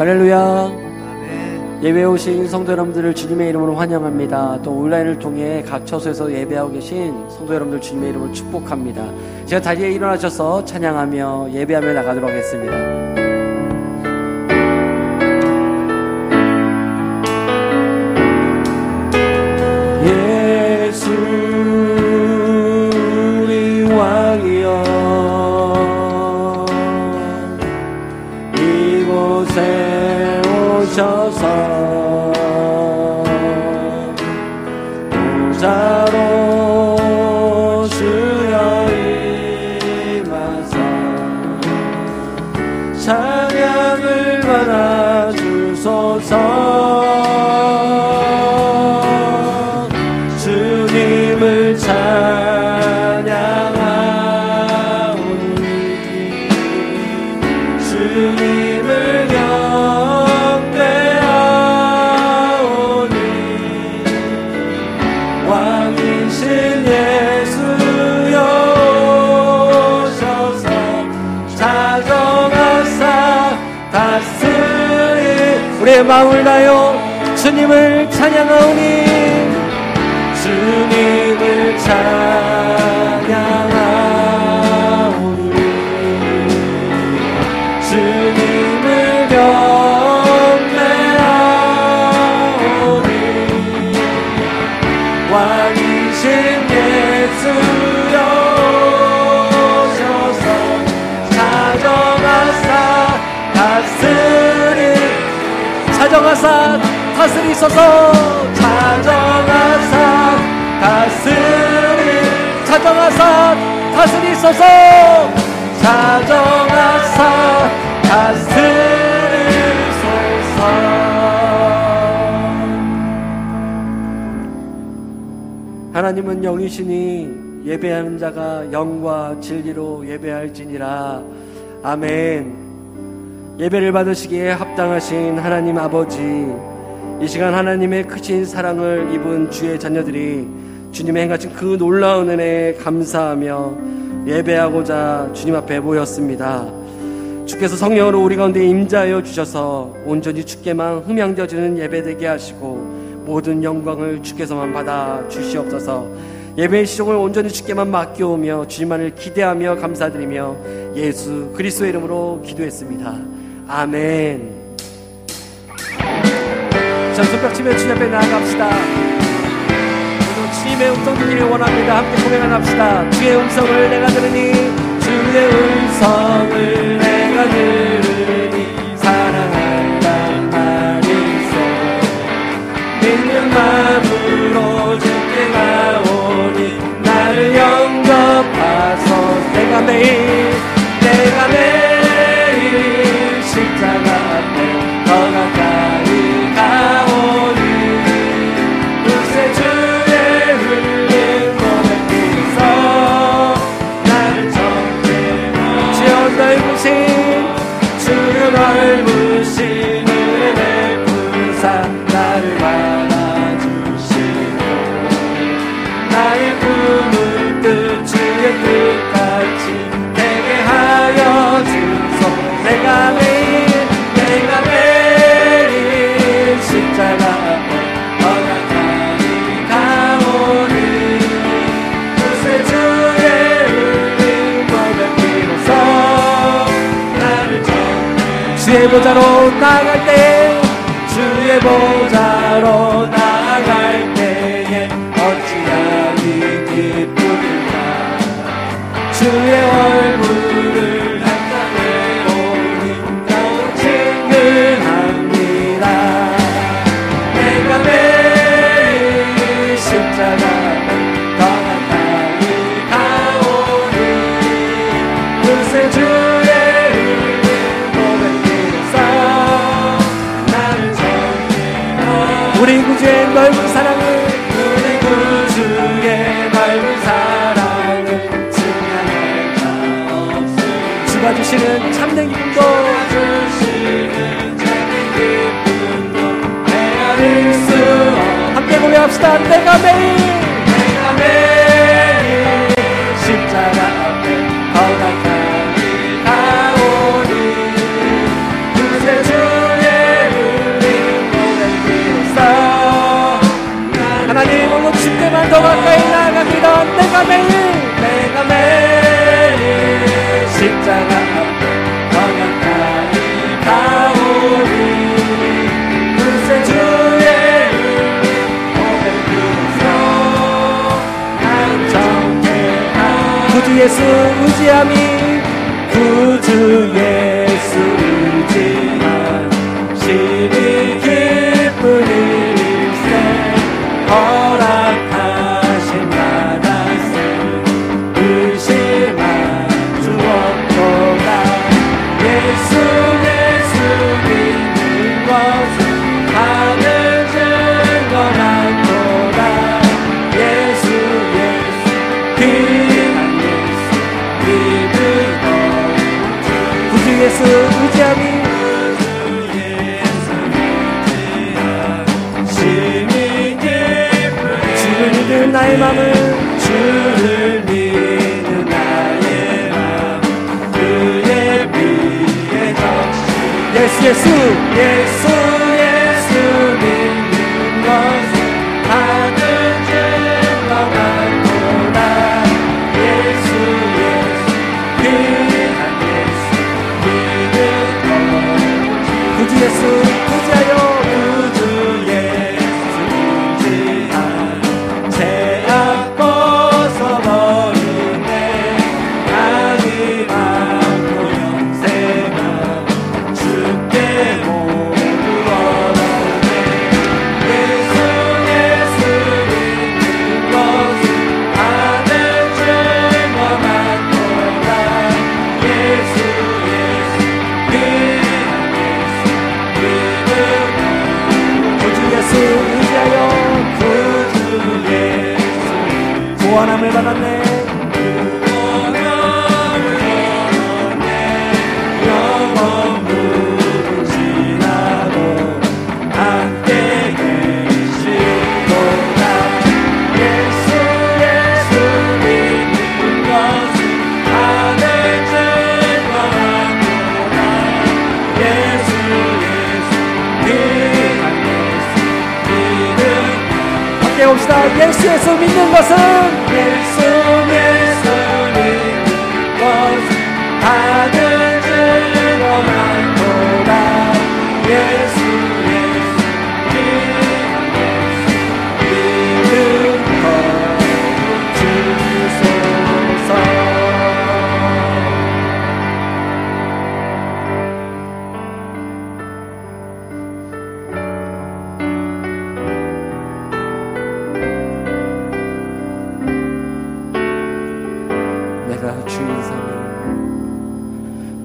할렐루야. 예배에 오신 성도 여러분들을 주님의 이름으로 환영합니다. 또 온라인을 통해 각 처소에서 예배하고 계신 성도 여러분들 주님의 이름으로 축복합니다. 제가 다리에 일어나셔서 찬양하며 예배하며 나가도록 하겠습니다. 예수 우리 왕이여 이곳에 오셔서 보좌로 주여 임하사 찬양을 받아 주소서. 주님을 찬양하오니 주님을 경배하오니 왕이신 예수여 오셔서 자정하사 다스리. 우리의 마음을 다하여 주님을 찬양하오니 주님을 찬양하오니 주님을 경배하오니 왕이신 예수여 오셔서 자정하사 다스리. 자정하사 다스리소서. 자정하사 다스리. 자정하사 다스리소서. 자정하사 다스리소서. 하나님은 영이시니 예배하는 자가 영과 진리로 예배할지니라. 아멘. 예배를 받으시기에 합당하신 하나님 아버지, 이 시간 하나님의 크신 사랑을 입은 주의 자녀들이 주님의 행하신 그 놀라운 은혜에 감사하며 예배하고자 주님 앞에 모였습니다. 주께서 성령으로 우리 가운데 임재하여 주셔서 온전히 주께만 흠양져지는 예배되게 하시고 모든 영광을 주께서만 받아 주시옵소서. 예배의 시종을 온전히 주께만 맡겨오며 주님만을 기대하며 감사드리며 예수 그리스도의 이름으로 기도했습니다. 아멘. 자, 손뼉치며 주님 앞에 나아갑시다. 주님의 음성 듣기를 원합니다. 함께 고백을 합시다. 주의 음성을 내가 들으니 주의 음성을 내가 들으니 사랑한단 말이 있어. 믿는 마음으로 주께 가오니 나를 영접하소. 내가 매일 십자가 앞에 더 가까이 가오니 그새 주의 흘린 몸에 피서 나를 정죄하오. 주여 넓으신 주여 넓으신 은혜 베푸사 나를 받아주시고 나의 꿈을 뜻 주의 뜻같이 되게 하여 주소. 내가 매일 십자가 앞에 더 가까이 가오니 그새 주의 흘린 몸의 피로써 나를 정죄. 주의 보좌로 나아갈 때 주의 보좌로 나아갈 때에 어찌하니 기쁘리까. 주의 얼굴을 우리 구주의 넓은 사랑을 증명할 자 없으니 주가 주시는 참된 기쁨도 헤아릴 수 없. 함께 고백합시다. 내가 매일 십자가 앞에 더 가까이 가오니 그새 주의 예수 의지함이 구주 예수 의지함 심히 기쁜 일일세 허락하신 나라스 의심한 주 없도다 예수 믿는 것은 하늘 증거만도다 예수 귀한 예수 믿으며 구주 예수 의지함이 나의 맘을 주를 믿는 나의 맘 그의 위에 적시 예수 믿는 것은 하늘 증거만도다 예수 귀한 예수 믿는 것 구주 예수 구주하여 구주 예수 의지함 죄악 벗어버리네 악이 많고 영생아 주께 모두 얻었네 예수 믿는 것은 하늘 증거만도다 예수 귀한 예수 믿음 구주 예수 의지하여 구주 예수 구원함을 받았네 영원 무지나도 함께 계시도다 예수 믿는 것은 하늘 증거만도다 예수 귀한 예수 믿음 함께 봅시다 예수 믿는 것은 예수 믿는 것은 하늘 증거만도다 예수 귀한 예수 믿음 주소서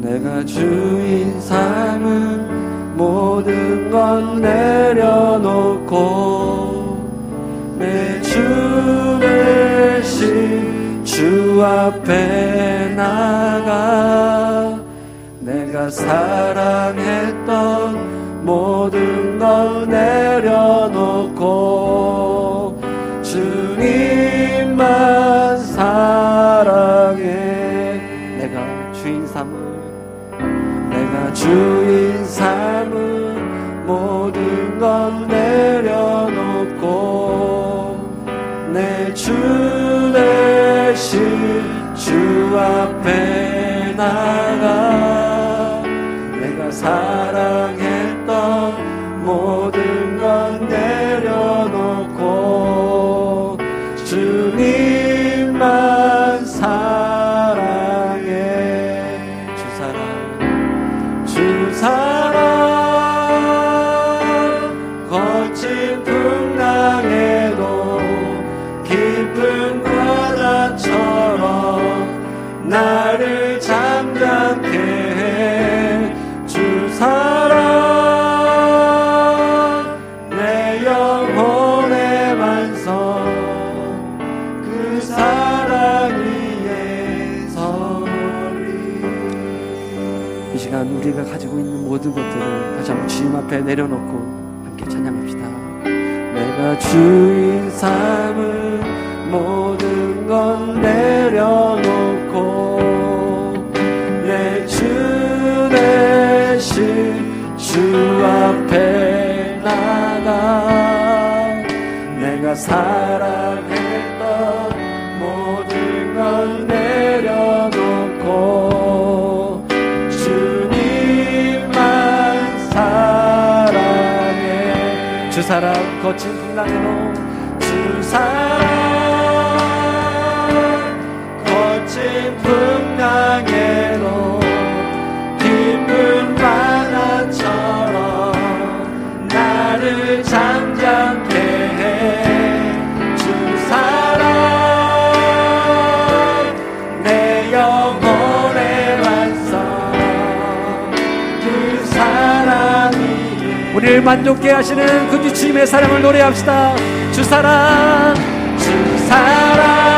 내가 주인 삶은 모든 건 내려놓고 내 주 대신 주 앞에 나가 내가 사랑했던 모든 걸 내려놓고 주님만 사랑해 내가 주인 삶은 모든 건 내려놓고 내 주 대신 주 앞에 나가 내가 사랑했던 모든 건 내려놓고 주님만 사랑해 주 사랑 거친 풍랑에도 깊은 바다처럼 나를 잠잠케 해 주 사랑 내 영혼의 완성 그 사랑 위에 서리 이 시간 우리가 가지고 있는 모든 것들을 다시 한번 주님 앞에 내려놓고 함께 찬양합시다. 내가 주인 삶은 모든 건 내려놓고 내 주 대신 주 앞에 나가 내가 사랑했던 모든 건 내려놓고 주님만 사랑해 주 사랑 거친 풍랑에도 주 사랑 거친 거친 풍랑에도 깊은 바다처럼 나를 잠잠케 해 주 사랑 내 영혼의 완성 그 사랑이 우리를 만족케 하시는 그 주님의 사랑을 노래합시다. 주 사랑 주 사랑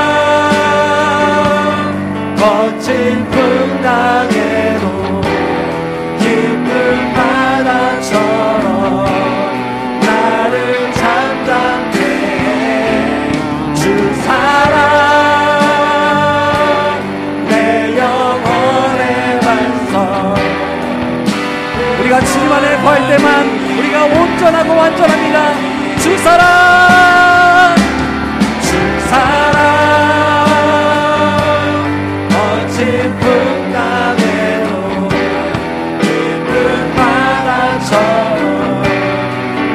거친 풍랑에도 깊은 바다처럼 나를 잠잠케 해 주 사랑 내 영혼의 반석 우리가 주님 안에 거할 때만 우리가 온전하고 완전합니다. 주 사랑 주 사랑 거친 풍랑에도 깊은 바다처럼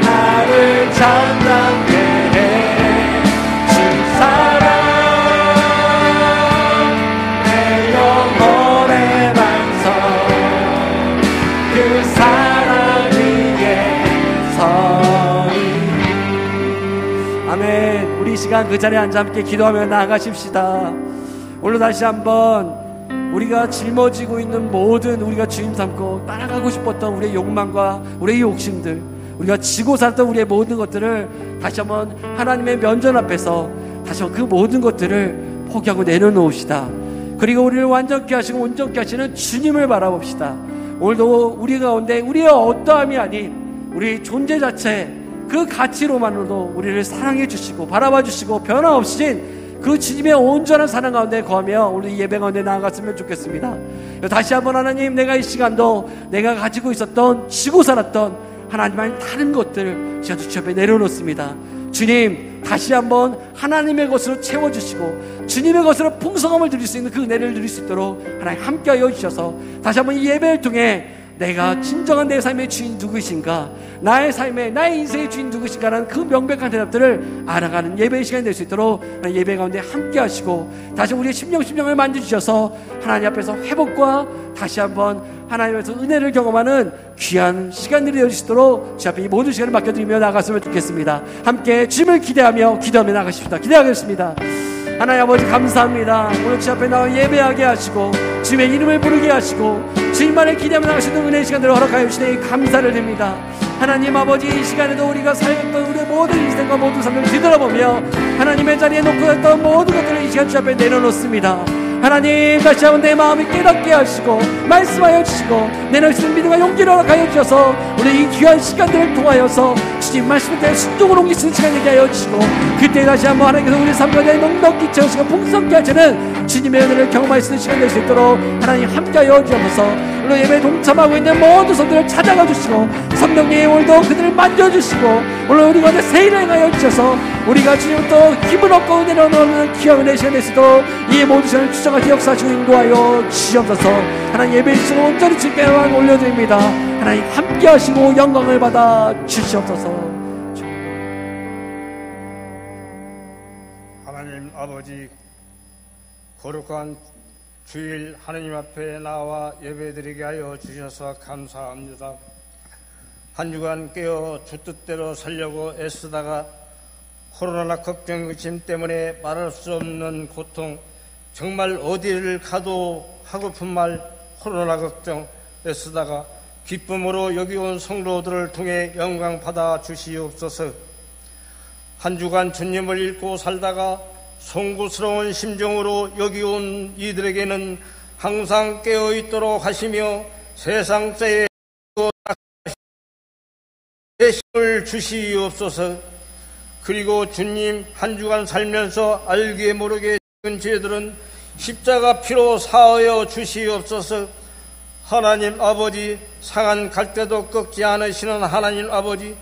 나를 잠잠케 해 주 사랑 내 영혼의 반석 그 사랑 위에 서리. 아멘. 우리 이 시간 그 자리에 앉아 함께 기도하며 나아가십시다. 오늘 다시 한번 우리가 짊어지고 있는 모든 우리가 주임 삼고 따라가고 싶었던 우리의 욕망과 우리의 욕심들, 우리가 지고 살았던 우리의 모든 것들을 다시 한번 하나님의 면전 앞에서 다시 한번 그 모든 것들을 포기하고 내려놓읍시다. 그리고 우리를 완전케 하시고 온전케 하시는 주님을 바라봅시다. 오늘도 우리 가운데 우리의 어떠함이 아닌 우리 존재 자체 그 가치로만으로도 우리를 사랑해 주시고 바라봐 주시고 변화없으신 그 주님의 온전한 사랑 가운데 거하며 오늘 이 예배 가운데 나아갔으면 좋겠습니다. 다시 한번 하나님, 내가 이 시간도 내가 가지고 있었던 지고 살았던 하나님의 다른 것들 시간도 주 앞에 내려놓습니다. 주님, 다시 한번 하나님의 것으로 채워주시고 주님의 것으로 풍성함을 드릴 수 있는 그 은혜를 누릴 수 있도록 하나님 함께하여 주셔서 다시 한번 이 예배를 통해 내가 진정한 내 삶의 주인 누구이신가, 나의 삶의 나의 인생의 주인 누구이신가라는 그 명백한 대답들을 알아가는 예배의 시간이 될 수 있도록 예배 가운데 함께 하시고 다시 우리의 심령을 만져주셔서 하나님 앞에서 회복과 다시 한번 하나님에서 은혜를 경험하는 귀한 시간들이 되어 주시도록 주 앞에 이 모든 시간을 맡겨드리며 나갔으면 좋겠습니다. 함께 주님을 기대하며 나가십시다. 기대하겠습니다. 하나님 아버지 감사합니다. 오늘 주 앞에 나와 예배하게 하시고 주님의 이름을 부르게 하시고 주님만을 기대하며 나가시는 은혜의 시간들을 허락하여 주시니 감사를 드립니다. 하나님 아버지, 이 시간에도 우리가 살았던 우리의 모든 인생과 모든 삶을 뒤돌아보며 하나님의 자리에 놓고 있던 모든 것들을 이 시간 주 앞에 내려놓습니다. 하나님, 다시 한번 내 마음이 깨닫게 하시고 말씀하여 주시고 내놓을 수 있는 믿음과 용기를 허락하여 주셔서 우리 이 귀한 시간들을 통하여서 주님 말씀을 대해 순종으로 옮길 수 있는 시간 되게 하여 주시고 그때 다시 한번 하나님께서 우리 삶 가운데 넉넉히 채우시고 풍성케 하시는 주님의 은혜를 경험할 수 있는 시간 될 수 있도록 하나님 함께하여 주셔서 오늘 예배에 동참하고 있는 모든 성도들을 찾아가 주시고 성령님의 오늘도 그들을 만져주시고 오늘 우리 가운데 새 일을 행하여 주셔서 우리가 주님부터 기분 얻고 은혜를 얻는 귀한 은혜의 시간 될 수 있도록 이 모든 시간을 주장하시 역사하시고 인도하여 주시옵소서. 하나님 예배의 시간 온전히 주님께만 올려드립니다. 하나님 함께 하시고 영광을 받아 주시옵소서. 하나님 아버지, 거룩한 주일 하나님 앞에 나와 예배드리게 하여 주셔서 감사합니다. 한 주간 깨어 주 뜻대로 살려고 애쓰다가 코로나 걱정 의심 때문에 말할 수 없는 고통, 정말 어디를 가도 하고픈 말 코로나 걱정 애쓰다가 기쁨으로 여기 온 성도들을 통해 영광 받아 주시옵소서. 한 주간 주님을 잊고 살다가 송구스러운 심정으로 여기 온 이들에게는 항상 깨어있도록 하시며 세상자의 힘을 주시옵소서. 그리고 주님, 한 주간 살면서 알게 모르게 지은 죄들은 십자가 피로 사하여 주시옵소서. 하나님 아버지, 상한 갈대도 꺾지 않으시는 하나님 아버지,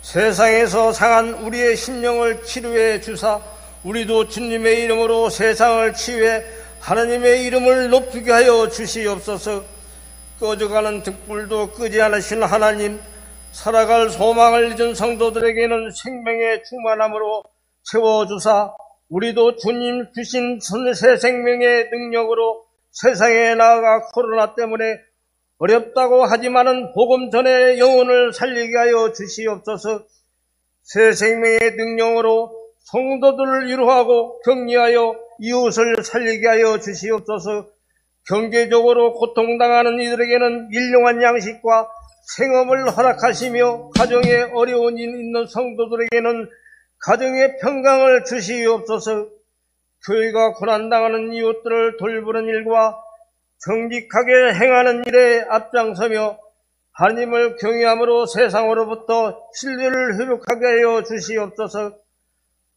세상에서 상한 우리의 심령을 치료해 주사 우리도 주님의 이름으로 세상을 치유해 하나님의 이름을 높이게 하여 주시옵소서. 꺼져가는 등불도 끄지 않으시는 하나님, 살아갈 소망을 잊은 성도들에게는 생명의 충만함으로 채워주사 우리도 주님 주신 새 생명의 능력으로 세상에 나아가 코로나 때문에 어렵다고 하지만은 복음 전에 영혼을 살리게 하여 주시옵소서. 새 생명의 능력으로 성도들을 위로하고 격려하여 이웃을 살리게 하여 주시옵소서. 경제적으로 고통당하는 이들에게는 일용할 양식과 생업을 허락하시며 가정에 어려운 일 있는 성도들에게는 가정의 평강을 주시옵소서. 교회가 고난당하는 이웃들을 돌보는 일과 정직하게 행하는 일에 앞장서며 하나님을 경외함으로 세상으로부터 신뢰를 회복하게 하여 주시옵소서.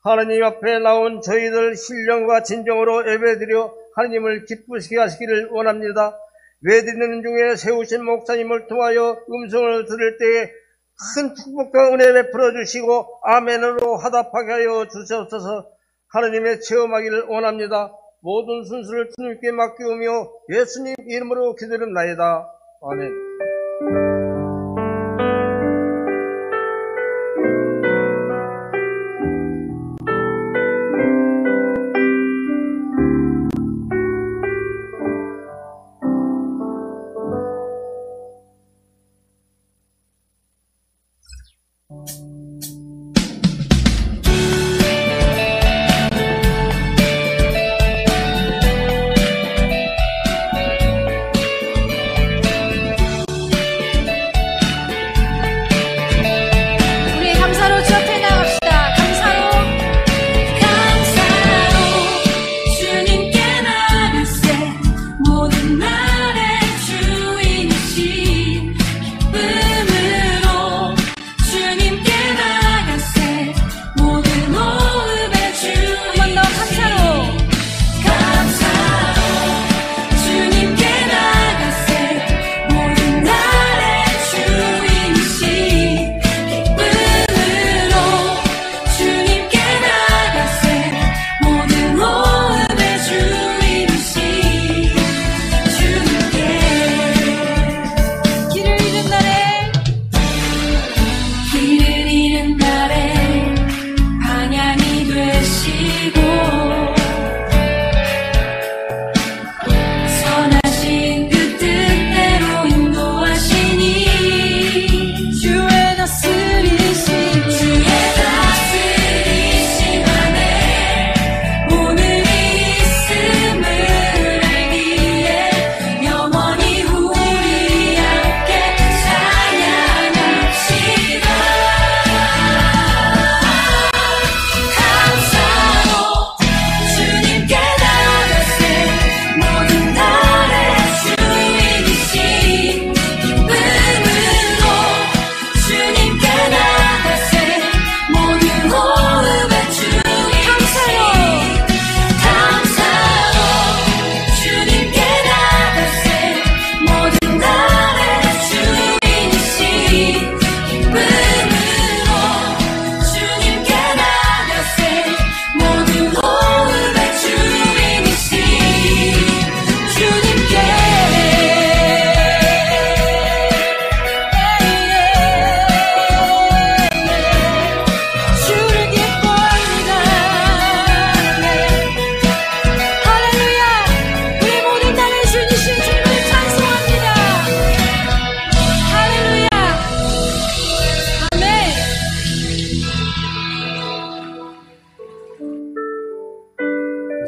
하나님 앞에 나온 저희들 신령과 진정으로 예배드려 하나님을 기쁘시게 하시기를 원합니다. 외드리는 중에 세우신 목사님을 통하여 음성을 들을 때에 큰 축복과 은혜 베풀어 주시고 아멘으로 화답하게 하여 주시옵소서. 하나님의 체험하기를 원합니다. 모든 순수를 주님께 맡기오며 예수님 이름으로 기도드립나이다. 아멘.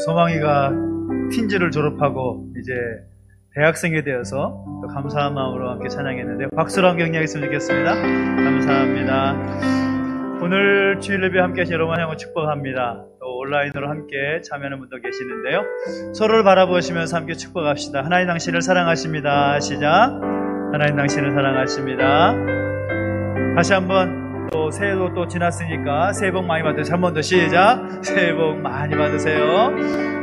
소망이가 틴즈를 졸업하고 이제 대학생이 되어서 또 감사한 마음으로 함께 찬양했는데 박수로 함께 격려했으면 좋겠습니다. 감사합니다. 오늘 주일 예배 함께 하신 여러분 향후 축복합니다. 또 온라인으로 함께 참여하는 분도 계시는데요. 서로를 바라보시면서 함께 축복합시다. 하나님 당신을 사랑하십니다. 시작. 하나님 당신을 사랑하십니다. 다시 한번 또 새해도 또 지났으니까 새해 복 많이 받으세요. 한 번 더 시작. 새해 복 많이 받으세요.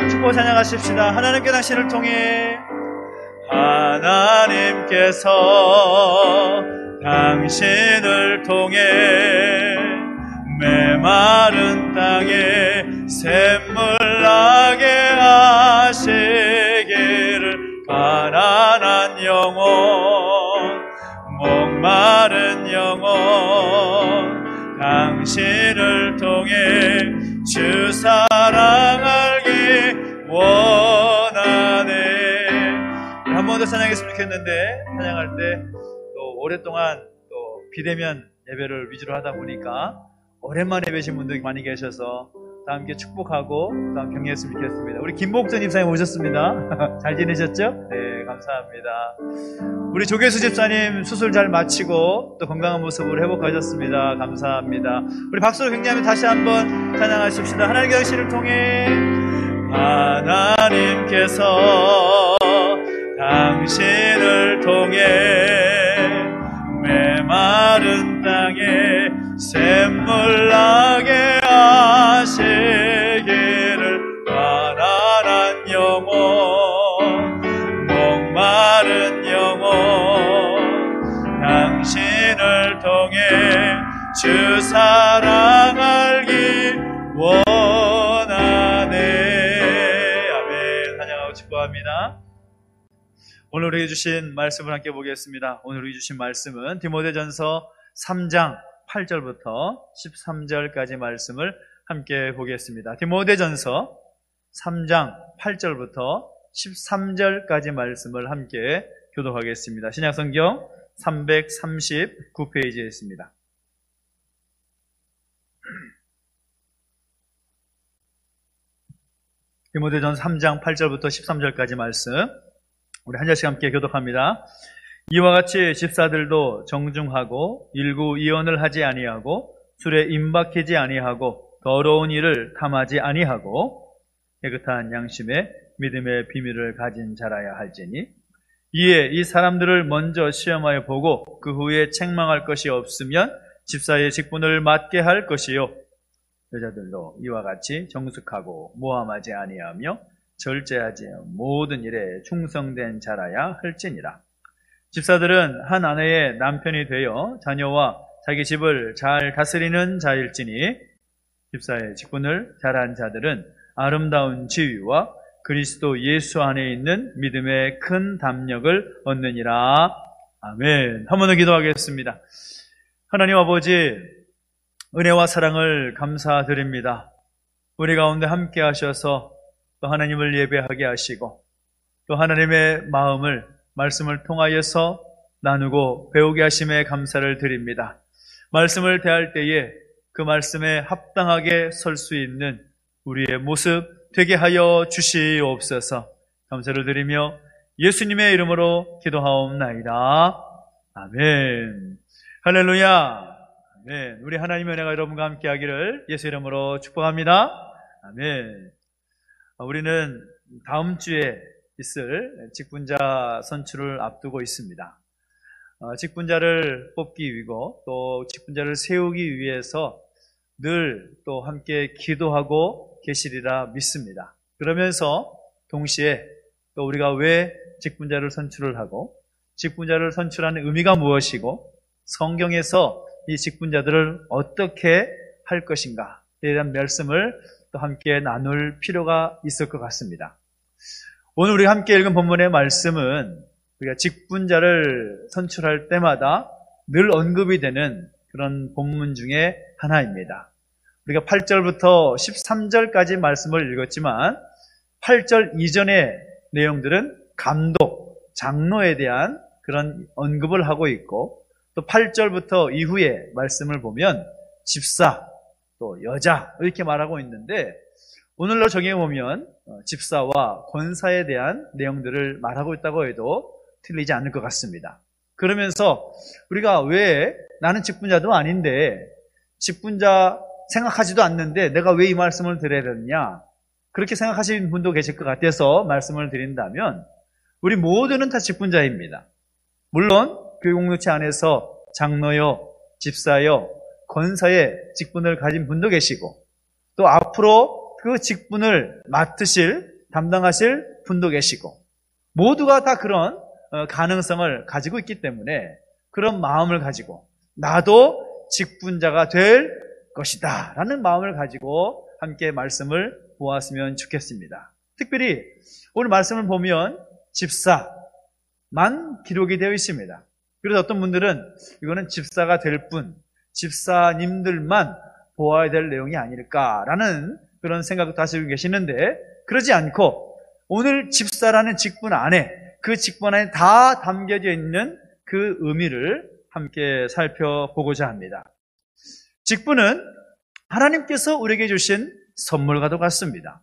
축복 찬양하십시다. 하나님께 당신을 통해 하나님께서 당신을 통해 메마른 땅에 샘물 나게 하시기를 가난한 영혼 목마른 영혼 당신을 통해 주 사랑 더 찬양했으면 좋겠는데 찬양할 때 또 오랫동안 또 비대면 예배를 위주로 하다 보니까 오랜만에 뵈신 분들이 많이 계셔서 다 함께 축복하고 또 함께 격려했으면 좋겠습니다. 우리 김목전 집사님 오셨습니다. 잘 지내셨죠? 네, 감사합니다. 우리 조계수 집사님 수술 잘 마치고 또 건강한 모습으로 회복하셨습니다. 감사합니다. 우리 박수로 격려하며 다시 한번 찬양하십시다. 하나님의 당신을 통해 하나님께서 당신을 통해 메마른 땅에 샘물 나게 하시기를 가난한 영혼 목마른 영혼 당신을 통해 주 사랑 알기 원하네. 아멘. 찬양하고 축복합니다. 오늘 우리에게 주신 말씀을 함께 보겠습니다. 오늘 우리에게 주신 말씀은 디모데전서 3장 8절부터 13절까지 말씀을 함께 보겠습니다. 디모데전서 3장 8절부터 13절까지 말씀을 함께 교독하겠습니다. 신약성경 339페이지에 있습니다. 디모데전서 3장 8절부터 13절까지 말씀 우리 한 절씩 함께 교독합니다. 이와 같이 집사들도 정중하고 일구 이언을 하지 아니하고 술에 임박히지 아니하고 더러운 일을 탐하지 아니하고 깨끗한 양심에 믿음의 비밀을 가진 자라야 할지니 이에 이 사람들을 먼저 시험하여 보고 그 후에 책망할 것이 없으면 집사의 직분을 맡게 할 것이요 여자들도 이와 같이 정숙하고 모함하지 아니하며 절제하지 모든 일에 충성된 자라야 할지니라. 집사들은 한 아내의 남편이 되어 자녀와 자기 집을 잘 다스리는 자일지니 집사의 직분을 잘한 자들은 아름다운 지위와 그리스도 예수 안에 있는 믿음의 큰 담력을 얻느니라. 아멘. 한 번 더 기도하겠습니다. 하나님 아버지, 은혜와 사랑을 감사드립니다. 우리 가운데 함께 하셔서 또 하나님을 예배하게 하시고 또 하나님의 마음을 말씀을 통하여서 나누고 배우게 하심에 감사를 드립니다. 말씀을 대할 때에 그 말씀에 합당하게 설 수 있는 우리의 모습 되게 하여 주시옵소서. 감사를 드리며 예수님의 이름으로 기도하옵나이다. 아멘. 할렐루야. 아멘. 우리 하나님의 은혜가 여러분과 함께 하기를 예수 이름으로 축복합니다. 아멘. 우리는 다음 주에 있을 직분자 선출을 앞두고 있습니다. 직분자를 뽑기 위고 또 직분자를 세우기 위해서 늘 또 함께 기도하고 계시리라 믿습니다. 그러면서 동시에 또 우리가 왜 직분자를 선출을 하고 직분자를 선출하는 의미가 무엇이고 성경에서 이 직분자들을 어떻게 할 것인가에 대한 말씀을 또 함께 나눌 필요가 있을 것 같습니다. 오늘 우리가 함께 읽은 본문의 말씀은 우리가 직분자를 선출할 때마다 늘 언급이 되는 그런 본문 중에 하나입니다. 우리가 8절부터 13절까지 말씀을 읽었지만 8절 이전의 내용들은 감독, 장로에 대한 그런 언급을 하고 있고 또 8절부터 이후의 말씀을 보면 집사, 또 여자 이렇게 말하고 있는데 오늘로 정해보면 집사와 권사에 대한 내용들을 말하고 있다고 해도 틀리지 않을 것 같습니다. 그러면서 우리가 왜 나는 직분자도 아닌데 직분자 생각하지도 않는데 내가 왜 이 말씀을 드려야 되느냐 그렇게 생각하시는 분도 계실 것 같아서 말씀을 드린다면 우리 모두는 다 직분자입니다. 물론 교회공동체 안에서 장로요, 집사요, 권사의 직분을 가진 분도 계시고 또 앞으로 그 직분을 맡으실, 담당하실 분도 계시고 모두가 다 그런 가능성을 가지고 있기 때문에 그런 마음을 가지고 나도 직분자가 될 것이다 라는 마음을 가지고 함께 말씀을 보았으면 좋겠습니다. 특별히 오늘 말씀을 보면 집사만 기록이 되어 있습니다. 그래서 어떤 분들은 이거는 집사가 될 뿐, 집사님들만 보아야 될 내용이 아닐까라는 그런 생각도 하시고 계시는데 그러지 않고 오늘 집사라는 직분 안에 그 직분 안에 다 담겨져 있는 그 의미를 함께 살펴보고자 합니다. 직분은 하나님께서 우리에게 주신 선물과도 같습니다.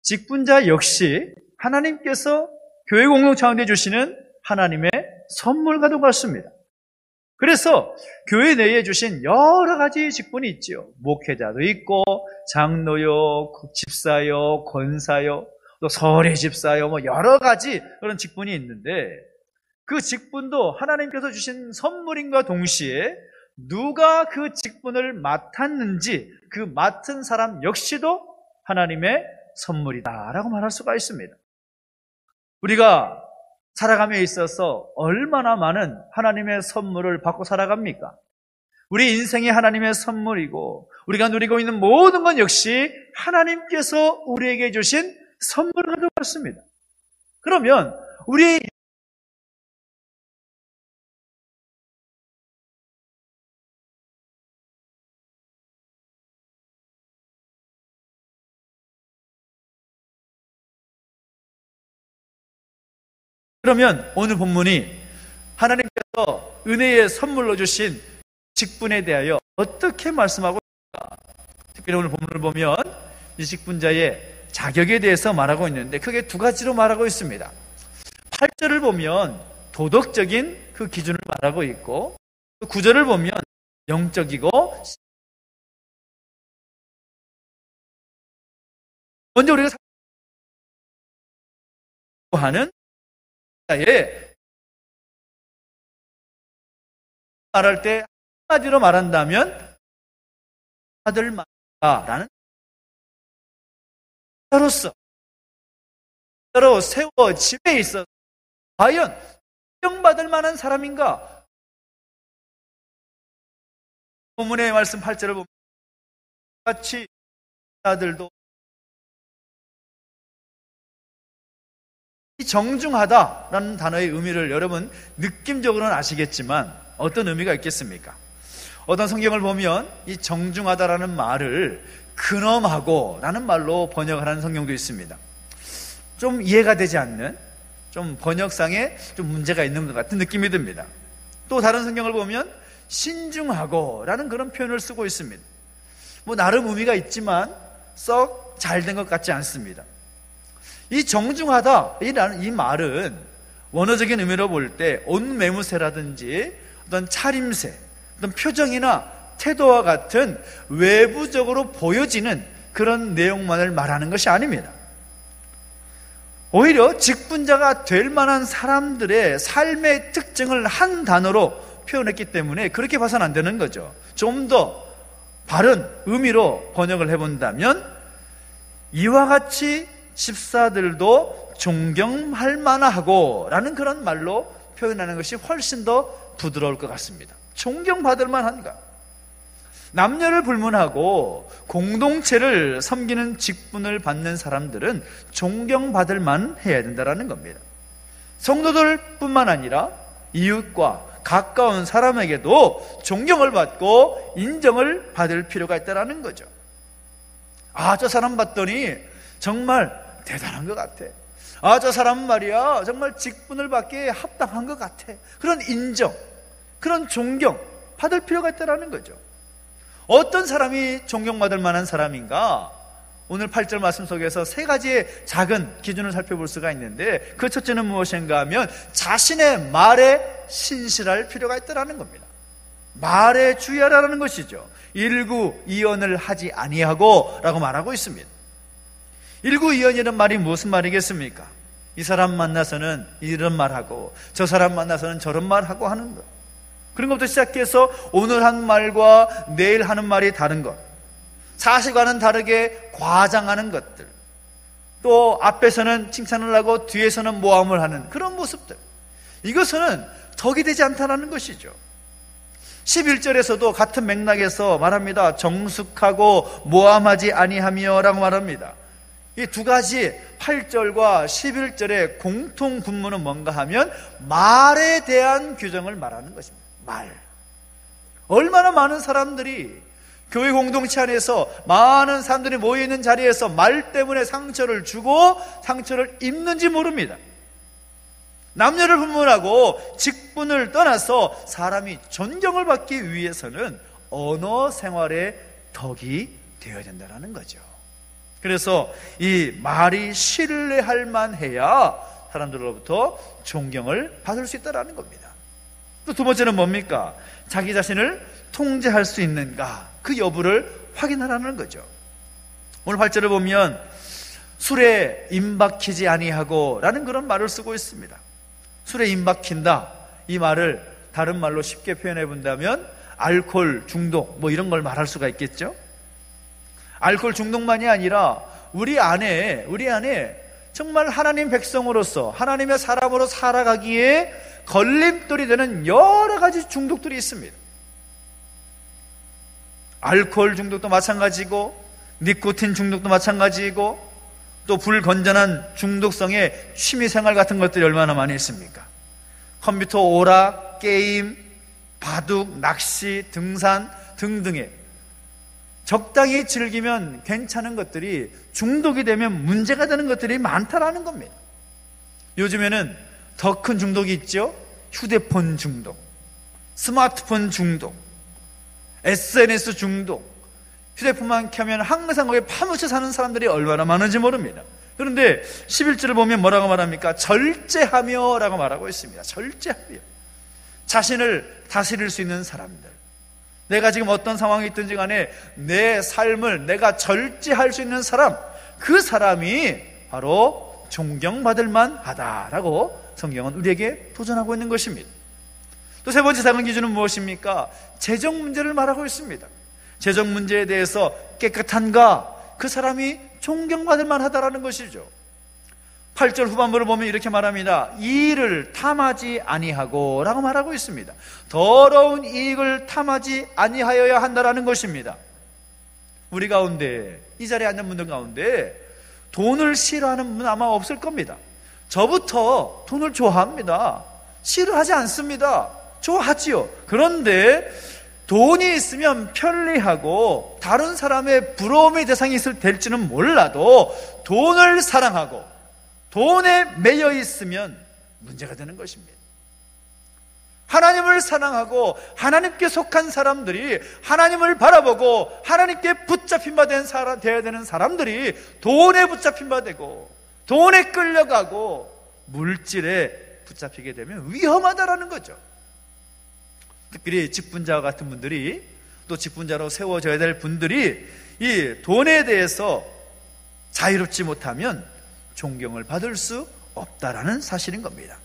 직분자 역시 하나님께서 교회 공동체 가운데 주시는 하나님의 선물과도 같습니다. 그래서 교회 내에 주신 여러 가지 직분이 있지요. 목회자도 있고 장로요, 집사요, 권사요, 또 서리 집사요, 여러 가지 그런 직분이 있는데 그 직분도 하나님께서 주신 선물인과 동시에 누가 그 직분을 맡았는지 그 맡은 사람 역시도 하나님의 선물이다라고 말할 수가 있습니다. 우리가 살아감에 있어서 얼마나 많은 하나님의 선물을 받고 살아갑니까? 우리 인생이 하나님의 선물이고 우리가 누리고 있는 모든 건 역시 하나님께서 우리에게 주신 선물과도 같습니다. 그러면 우리 그러면 오늘 본문이 하나님께서 은혜의 선물로 주신 직분에 대하여 어떻게 말씀하고 있습니까? 특별히 오늘 본문을 보면 이 직분자의 자격에 대해서 말하고 있는데 크게 두 가지로 말하고 있습니다. 8절을 보면 도덕적인 그 기준을 말하고 있고 9절을 보면 영적이고 먼저 우리가 하는 말할 때 한마디로 말한다면 아들 낳다라는 자로서 세워짐에 있어 과연 인정받을 만한 사람인가? 본문의 말씀 8절을 보면 같이 아들도 정중하다라는 단어의 의미를 여러분 느낌적으로는 아시겠지만 어떤 의미가 있겠습니까? 어떤 성경을 보면 이 정중하다라는 말을 근엄하고 라는 말로 번역하는 성경도 있습니다. 좀 이해가 되지 않는 좀 번역상에 좀 문제가 있는 것 같은 느낌이 듭니다. 또 다른 성경을 보면 신중하고 라는 그런 표현을 쓰고 있습니다. 나름 의미가 있지만 썩 잘된 것 같지 않습니다. 이 정중하다 이 말은 원어적인 의미로 볼 때 옷매무새라든지 어떤 차림새, 어떤 표정이나 태도와 같은 외부적으로 보여지는 그런 내용만을 말하는 것이 아닙니다. 오히려 직분자가 될 만한 사람들의 삶의 특징을 한 단어로 표현했기 때문에 그렇게 봐서는 안 되는 거죠. 좀 더 바른 의미로 번역을 해본다면 이와 같이 집사들도 존경할 만하고 라는 그런 말로 표현하는 것이 훨씬 더 부드러울 것 같습니다. 존경받을 만한가? 남녀를 불문하고 공동체를 섬기는 직분을 받는 사람들은 존경받을 만해야 된다는 겁니다. 성도들뿐만 아니라 이웃과 가까운 사람에게도 존경을 받고 인정을 받을 필요가 있다는 거죠. 저 사람 봤더니 정말 대단한 것 같아. 저 사람은 말이야 정말 직분을 받기에 합당한 것 같아. 그런 인정, 그런 존경 받을 필요가 있다는 거죠. 어떤 사람이 존경받을 만한 사람인가? 오늘 8절 말씀 속에서 세 가지의 작은 기준을 살펴볼 수가 있는데 그 첫째는 무엇인가 하면 자신의 말에 신실할 필요가 있다는 겁니다. 말에 주의하라는 것이죠. 일구이언을 하지 아니하고 라고 말하고 있습니다. 일구이언이라는 말이 무슨 말이겠습니까? 이 사람 만나서는 이런 말하고 저 사람 만나서는 저런 말하고 하는 것, 그런 것부터 시작해서 오늘 한 말과 내일 하는 말이 다른 것, 사실과는 다르게 과장하는 것들, 또 앞에서는 칭찬을 하고 뒤에서는 모함을 하는 그런 모습들, 이것은 덕이 되지 않다는 것이죠. 11절에서도 같은 맥락에서 말합니다. 정숙하고 모함하지 아니하며 라고 말합니다. 이 두 가지 8절과 11절의 공통 분모는 뭔가 하면 말에 대한 규정을 말하는 것입니다. 말. 얼마나 많은 사람들이 교회 공동체 안에서 많은 사람들이 모여있는 자리에서 말 때문에 상처를 주고 상처를 입는지 모릅니다. 남녀를 분별하고 직분을 떠나서 사람이 존경을 받기 위해서는 언어 생활의 덕이 되어야 된다는 거죠. 그래서 이 말이 신뢰할 만해야 사람들로부터 존경을 받을 수 있다는 겁니다. 또 두 번째는 뭡니까? 자기 자신을 통제할 수 있는가, 그 여부를 확인하라는 거죠. 오늘 8절을 보면 술에 임박히지 아니하고 라는 그런 말을 쓰고 있습니다. 술에 임박힌다, 이 말을 다른 말로 쉽게 표현해 본다면 알코올 중독, 뭐 이런 걸 말할 수가 있겠죠. 알코올 중독만이 아니라 우리 안에 정말 하나님 백성으로서, 하나님의 사람으로 살아가기에 걸림돌이 되는 여러 가지 중독들이 있습니다. 알코올 중독도 마찬가지고, 니코틴 중독도 마찬가지고, 또 불건전한 중독성의 취미생활 같은 것들이 얼마나 많이 있습니까? 컴퓨터 오락, 게임, 바둑, 낚시, 등산 등등의 적당히 즐기면 괜찮은 것들이 중독이 되면 문제가 되는 것들이 많다라는 겁니다. 요즘에는 더 큰 중독이 있죠. 휴대폰 중독, 스마트폰 중독, SNS 중독. 휴대폰만 켜면 항상 거기에 파묻혀 사는 사람들이 얼마나 많은지 모릅니다. 그런데 11절을 보면 뭐라고 말합니까? 절제하며 라고 말하고 있습니다. 절제하며. 자신을 다스릴 수 있는 사람들, 내가 지금 어떤 상황이 있든지 간에 내 삶을 내가 절제할 수 있는 사람, 그 사람이 바로 존경받을 만하다라고 성경은 우리에게 도전하고 있는 것입니다. 또 세 번째 작은 기준은 무엇입니까? 재정 문제를 말하고 있습니다. 재정 문제에 대해서 깨끗한가, 그 사람이 존경받을 만하다라는 것이죠. 8절 후반부를 보면 이렇게 말합니다. 이익을 탐하지 아니하고 라고 말하고 있습니다. 더러운 이익을 탐하지 아니하여야 한다라는 것입니다. 우리 가운데, 이 자리에 앉은 분들 가운데 돈을 싫어하는 분은 아마 없을 겁니다. 저부터 돈을 좋아합니다. 싫어하지 않습니다. 좋아하지요. 그런데 돈이 있으면 편리하고 다른 사람의 부러움의 대상이 될지는 몰라도 돈을 사랑하고 돈에 매여 있으면 문제가 되는 것입니다. 하나님을 사랑하고 하나님께 속한 사람들이, 하나님을 바라보고 하나님께 붙잡힌 바 되어야 되는 사람들이 돈에 붙잡힌 바 되고 돈에 끌려가고 물질에 붙잡히게 되면 위험하다라는 거죠. 특별히 직분자와 같은 분들이, 또 직분자로 세워져야 될 분들이 이 돈에 대해서 자유롭지 못하면 존경을 받을 수 없다라는 사실인 겁니다.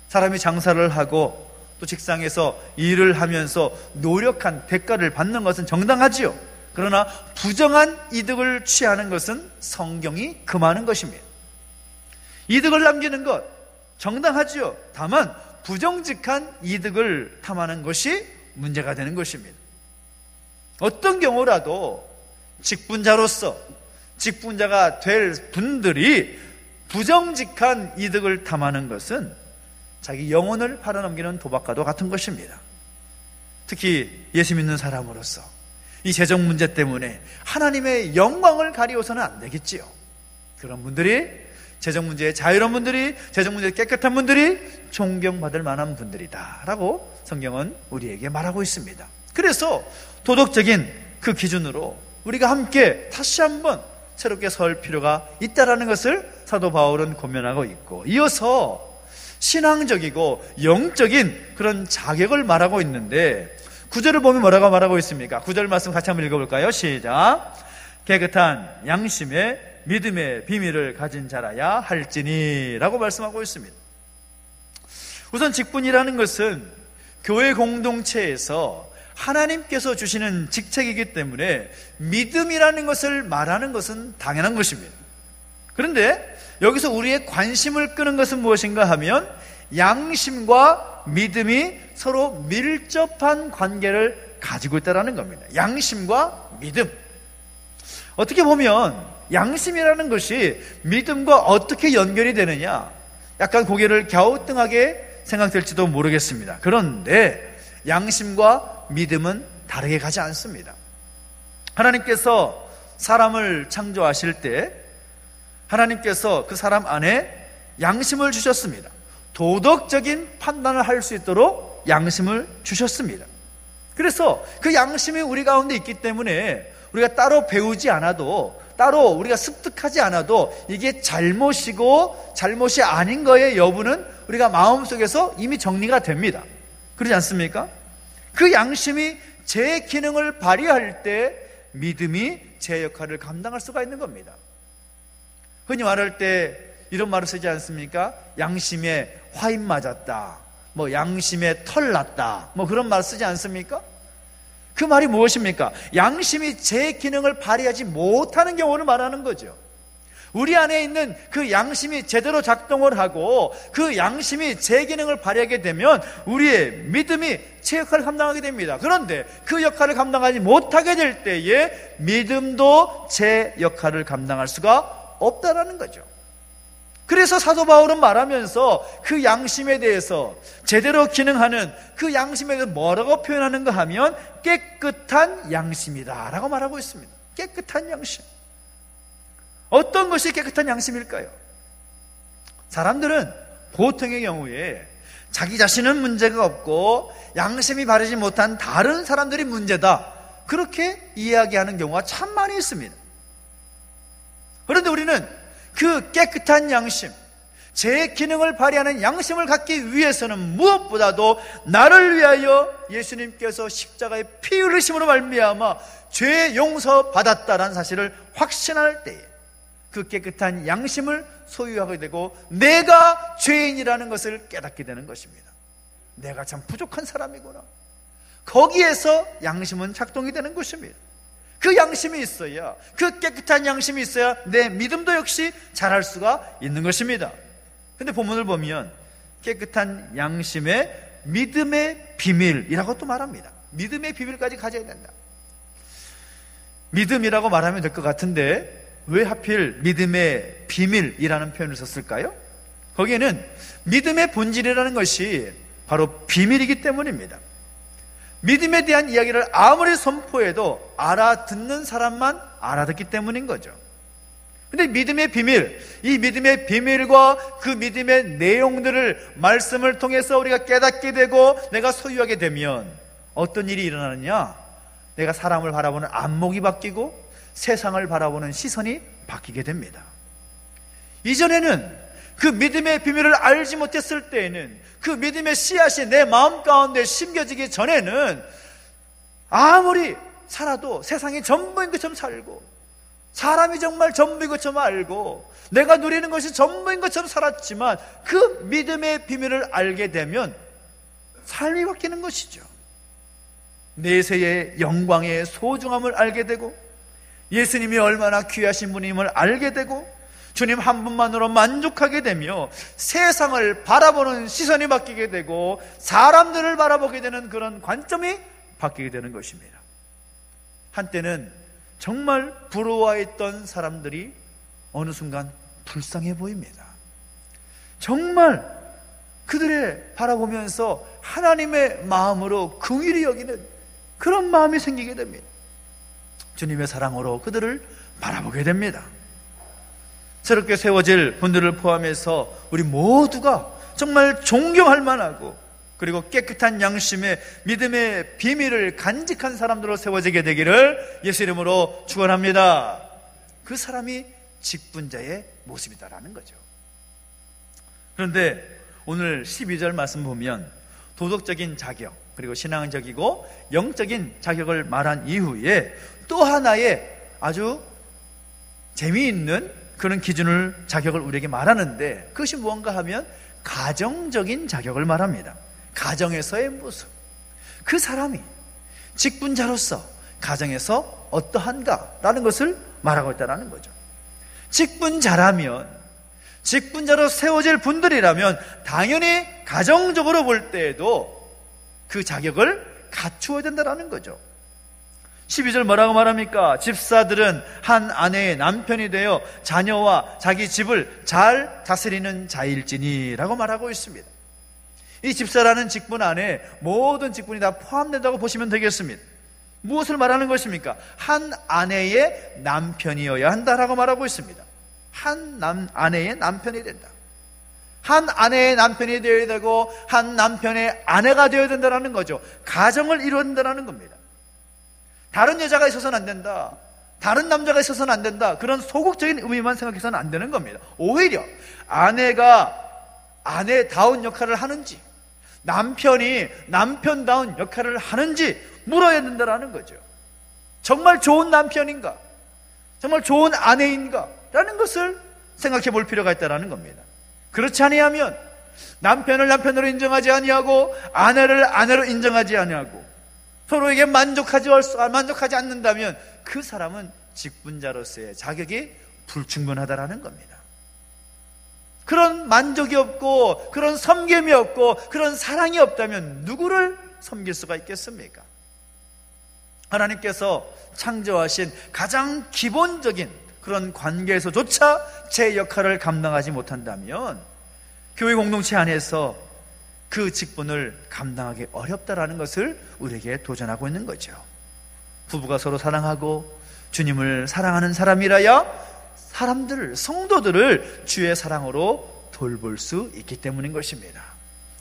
사람이 장사를 하고 또 직장에서 일을 하면서 노력한 대가를 받는 것은 정당하지요. 그러나 부정한 이득을 취하는 것은 성경이 금하는 것입니다. 이득을 남기는 것 정당하지요. 다만 부정직한 이득을 탐하는 것이 문제가 되는 것입니다. 어떤 경우라도 직분자로서 직분자가 될 분들이 부정직한 이득을 탐하는 것은 자기 영혼을 팔아넘기는 도박과도 같은 것입니다. 특히 예수 믿는 사람으로서 이 재정 문제 때문에 하나님의 영광을 가리워서는 안 되겠지요. 그런 분들이, 재정 문제에 자유로운 분들이, 재정 문제에 깨끗한 분들이 존경받을 만한 분들이다라고 성경은 우리에게 말하고 있습니다. 그래서 도덕적인 그 기준으로 우리가 함께 다시 한번 새롭게 설 필요가 있다라는 것을 사도 바울은 고면하고 있고, 이어서 신앙적이고 영적인 그런 자격을 말하고 있는데 9절을 보면 뭐라고 말하고 있습니까? 9절 말씀 같이 한번 읽어볼까요? 시작. 깨끗한 양심의 믿음의 비밀을 가진 자라야 할지니 라고 말씀하고 있습니다. 우선 직분이라는 것은 교회 공동체에서 하나님께서 주시는 직책이기 때문에 믿음이라는 것을 말하는 것은 당연한 것입니다. 그런데 여기서 우리의 관심을 끄는 것은 무엇인가 하면 양심과 믿음이 서로 밀접한 관계를 가지고 있다는 겁니다. 양심과 믿음. 어떻게 보면 양심이라는 것이 믿음과 어떻게 연결이 되느냐, 약간 고개를 갸우뚱하게 생각될지도 모르겠습니다. 그런데 양심과 믿음은 다르게 가지 않습니다. 하나님께서 사람을 창조하실 때 하나님께서 그 사람 안에 양심을 주셨습니다. 도덕적인 판단을 할 수 있도록 양심을 주셨습니다. 그래서 그 양심이 우리 가운데 있기 때문에 우리가 따로 배우지 않아도, 따로 우리가 습득하지 않아도 이게 잘못이고 잘못이 아닌 거의 여부는 우리가 마음속에서 이미 정리가 됩니다. 그렇지 않습니까? 그 양심이 제 기능을 발휘할 때 믿음이 제 역할을 감당할 수가 있는 겁니다. 흔히 말할 때 이런 말을 쓰지 않습니까? 양심에 화인 맞았다, 양심에 털 났다, 그런 말 쓰지 않습니까? 그 말이 무엇입니까? 양심이 제 기능을 발휘하지 못하는 경우를 말하는 거죠. 우리 안에 있는 그 양심이 제대로 작동을 하고 그 양심이 제 기능을 발휘하게 되면 우리의 믿음이 제 역할을 감당하게 됩니다. 그런데 그 역할을 감당하지 못하게 될 때에 믿음도 제 역할을 감당할 수가 없다라는 거죠. 그래서 사도 바울은 말하면서 그 양심에 대해서, 제대로 기능하는 그 양심에 대해서 뭐라고 표현하는가 하면 깨끗한 양심이다 라고 말하고 있습니다. 깨끗한 양심. 어떤 것이 깨끗한 양심일까요? 사람들은 보통의 경우에 자기 자신은 문제가 없고 양심이 바르지 못한 다른 사람들이 문제다, 그렇게 이야기하는 경우가 참 많이 있습니다. 그런데 우리는 그 깨끗한 양심, 제 기능을 발휘하는 양심을 갖기 위해서는 무엇보다도 나를 위하여 예수님께서 십자가에 피 흘리심으로 말미암아 죄 용서받았다라는 사실을 확신할 때에 그 깨끗한 양심을 소유하게 되고 내가 죄인이라는 것을 깨닫게 되는 것입니다. 내가 참 부족한 사람이구나. 거기에서 양심은 작동이 되는 것입니다. 그 양심이 있어야, 그 깨끗한 양심이 있어야 내 믿음도 역시 자랄 수가 있는 것입니다. 근데 본문을 보면 깨끗한 양심의 믿음의 비밀이라고 또 말합니다. 믿음의 비밀까지 가져야 된다. 믿음이라고 말하면 될 것 같은데 왜 하필 믿음의 비밀이라는 표현을 썼을까요? 거기에는 믿음의 본질이라는 것이 바로 비밀이기 때문입니다. 믿음에 대한 이야기를 아무리 선포해도 알아듣는 사람만 알아듣기 때문인 거죠. 근데 믿음의 비밀, 이 믿음의 비밀과 그 믿음의 내용들을 말씀을 통해서 우리가 깨닫게 되고 내가 소유하게 되면 어떤 일이 일어나느냐? 내가 사람을 바라보는 안목이 바뀌고 세상을 바라보는 시선이 바뀌게 됩니다. 이전에는 그 믿음의 비밀을 알지 못했을 때에는, 그 믿음의 씨앗이 내 마음 가운데 심겨지기 전에는 아무리 살아도 세상이 전부인 것처럼 살고 사람이 정말 전부인 것처럼 알고 내가 누리는 것이 전부인 것처럼 살았지만 그 믿음의 비밀을 알게 되면 삶이 바뀌는 것이죠. 내세의 영광의 소중함을 알게 되고 예수님이 얼마나 귀하신 분임을 알게 되고 주님 한 분만으로 만족하게 되며 세상을 바라보는 시선이 바뀌게 되고 사람들을 바라보게 되는 그런 관점이 바뀌게 되는 것입니다. 한때는 정말 부러워했던 사람들이 어느 순간 불쌍해 보입니다. 정말 그들의 바라보면서 하나님의 마음으로 긍휼히 여기는 그런 마음이 생기게 됩니다. 주님의 사랑으로 그들을 바라보게 됩니다. 새롭게 세워질 분들을 포함해서 우리 모두가 정말 존경할 만하고 그리고 깨끗한 양심의 믿음의 비밀을 간직한 사람들로 세워지게 되기를 예수 이름으로 축원합니다. 그 사람이 직분자의 모습이다라는 거죠. 그런데 오늘 12절 말씀 보면 도덕적인 자격 그리고 신앙적이고 영적인 자격을 말한 이후에 또 하나의 아주 재미있는 그런 기준을, 자격을 우리에게 말하는데 그것이 무언가 하면 가정적인 자격을 말합니다. 가정에서의 모습, 그 사람이 직분자로서 가정에서 어떠한가라는 것을 말하고 있다는 거죠. 직분자라면, 직분자로 세워질 분들이라면 당연히 가정적으로 볼 때에도 그 자격을 갖추어야 된다는 거죠. 12절 뭐라고 말합니까? 집사들은 한 아내의 남편이 되어 자녀와 자기 집을 잘 다스리는 자일지니 라고 말하고 있습니다. 이 집사라는 직분 안에 모든 직분이 다 포함된다고 보시면 되겠습니다. 무엇을 말하는 것입니까? 한 아내의 남편이어야 한다라고 말하고 있습니다. 한 아내의 남편이 된다. 한 아내의 남편이 되어야 되고 한 남편의 아내가 되어야 된다는 거죠. 가정을 이루어야 된다는 겁니다. 다른 여자가 있어서는 안 된다, 다른 남자가 있어서는 안 된다, 그런 소극적인 의미만 생각해서는 안 되는 겁니다. 오히려 아내가 아내다운 역할을 하는지, 남편이 남편다운 역할을 하는지 물어야 된다는 거죠. 정말 좋은 남편인가, 정말 좋은 아내인가 라는 것을 생각해 볼 필요가 있다는 겁니다. 그렇지 아니하면 남편을 남편으로 인정하지 아니하고 아내를 아내로 인정하지 아니하고 서로에게 만족하지 않는다면 그 사람은 직분자로서의 자격이 불충분하다라는 겁니다. 그런 만족이 없고 그런 섬김이 없고 그런 사랑이 없다면 누구를 섬길 수가 있겠습니까? 하나님께서 창조하신 가장 기본적인 그런 관계에서조차 제 역할을 감당하지 못한다면 교회 공동체 안에서 그 직분을 감당하기 어렵다라는 것을 우리에게 도전하고 있는 거죠. 부부가 서로 사랑하고 주님을 사랑하는 사람이라야 사람들을, 성도들을 주의 사랑으로 돌볼 수 있기 때문인 것입니다.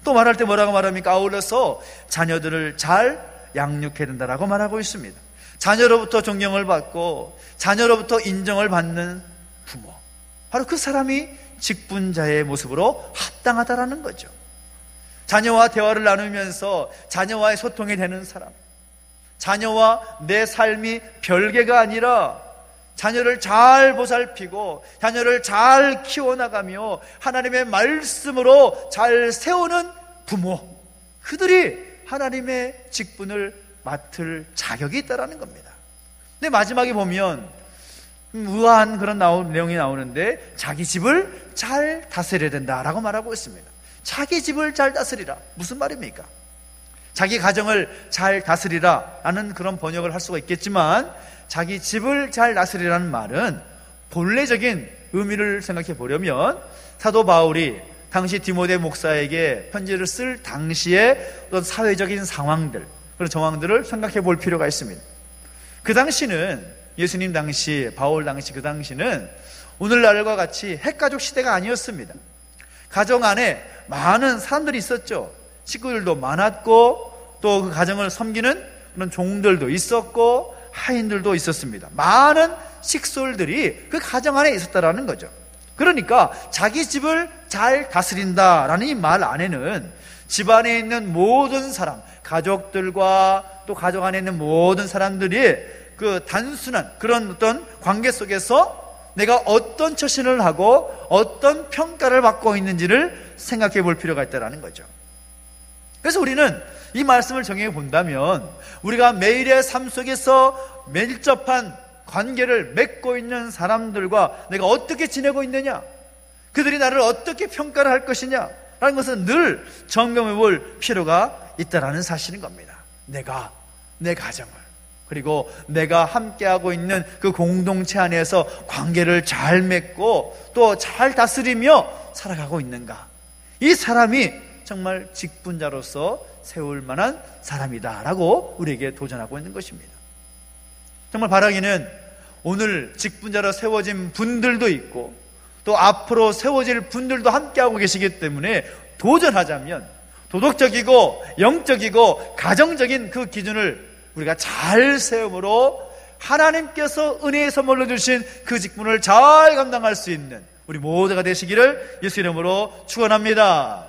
또 말할 때 뭐라고 말합니까? 아울러서 자녀들을 잘 양육해야 된다라고 말하고 있습니다. 자녀로부터 존경을 받고 자녀로부터 인정을 받는 부모, 바로 그 사람이 직분자의 모습으로 합당하다라는 거죠. 자녀와 대화를 나누면서 자녀와의 소통이 되는 사람, 자녀와 내 삶이 별개가 아니라 자녀를 잘 보살피고 자녀를 잘 키워나가며 하나님의 말씀으로 잘 세우는 부모, 그들이 하나님의 직분을 맡을 자격이 있다는 겁니다. 근데 마지막에 보면 의아한 그런 내용이 나오는데 자기 집을 잘 다스려야 된다라고 말하고 있습니다. 자기 집을 잘 다스리라, 무슨 말입니까? 자기 가정을 잘 다스리라 라는 그런 번역을 할 수가 있겠지만, 자기 집을 잘 다스리라는 말은 본래적인 의미를 생각해 보려면 사도 바울이 당시 디모데 목사에게 편지를 쓸 당시의 어떤 사회적인 상황들, 그런 정황들을 생각해 볼 필요가 있습니다. 그 당시는, 예수님 당시, 바울 당시, 그 당시는 오늘날과 같이 핵가족 시대가 아니었습니다. 가정 안에 많은 사람들이 있었죠. 식구들도 많았고 또 그 가정을 섬기는 그런 종들도 있었고 하인들도 있었습니다. 많은 식솔들이 그 가정 안에 있었다라는 거죠. 그러니까 자기 집을 잘 다스린다라는 이 말 안에는 집안에 있는 모든 사람, 가족들과 또 가족 안에 있는 모든 사람들이 그 단순한 그런 어떤 관계 속에서 내가 어떤 처신을 하고 어떤 평가를 받고 있는지를 생각해 볼 필요가 있다는 거죠. 그래서 우리는 이 말씀을 정해 본다면 우리가 매일의 삶 속에서 밀접한 관계를 맺고 있는 사람들과 내가 어떻게 지내고 있느냐, 그들이 나를 어떻게 평가를 할 것이냐 라는 것은 늘 점검해 볼 필요가 있다는 사실인 겁니다. 내가 내 가정을, 그리고 내가 함께하고 있는 그 공동체 안에서 관계를 잘 맺고 또 잘 다스리며 살아가고 있는가, 이 사람이 정말 직분자로서 세울 만한 사람이다라고 우리에게 도전하고 있는 것입니다. 정말 바라기는 오늘 직분자로 세워진 분들도 있고 또 앞으로 세워질 분들도 함께하고 계시기 때문에 도전하자면 도덕적이고 영적이고 가정적인 그 기준을 우리가 잘 세움으로 하나님께서 은혜의 선물로 주신 그 직분을 잘 감당할 수 있는 우리 모두가 되시기를 예수 이름으로 축원합니다.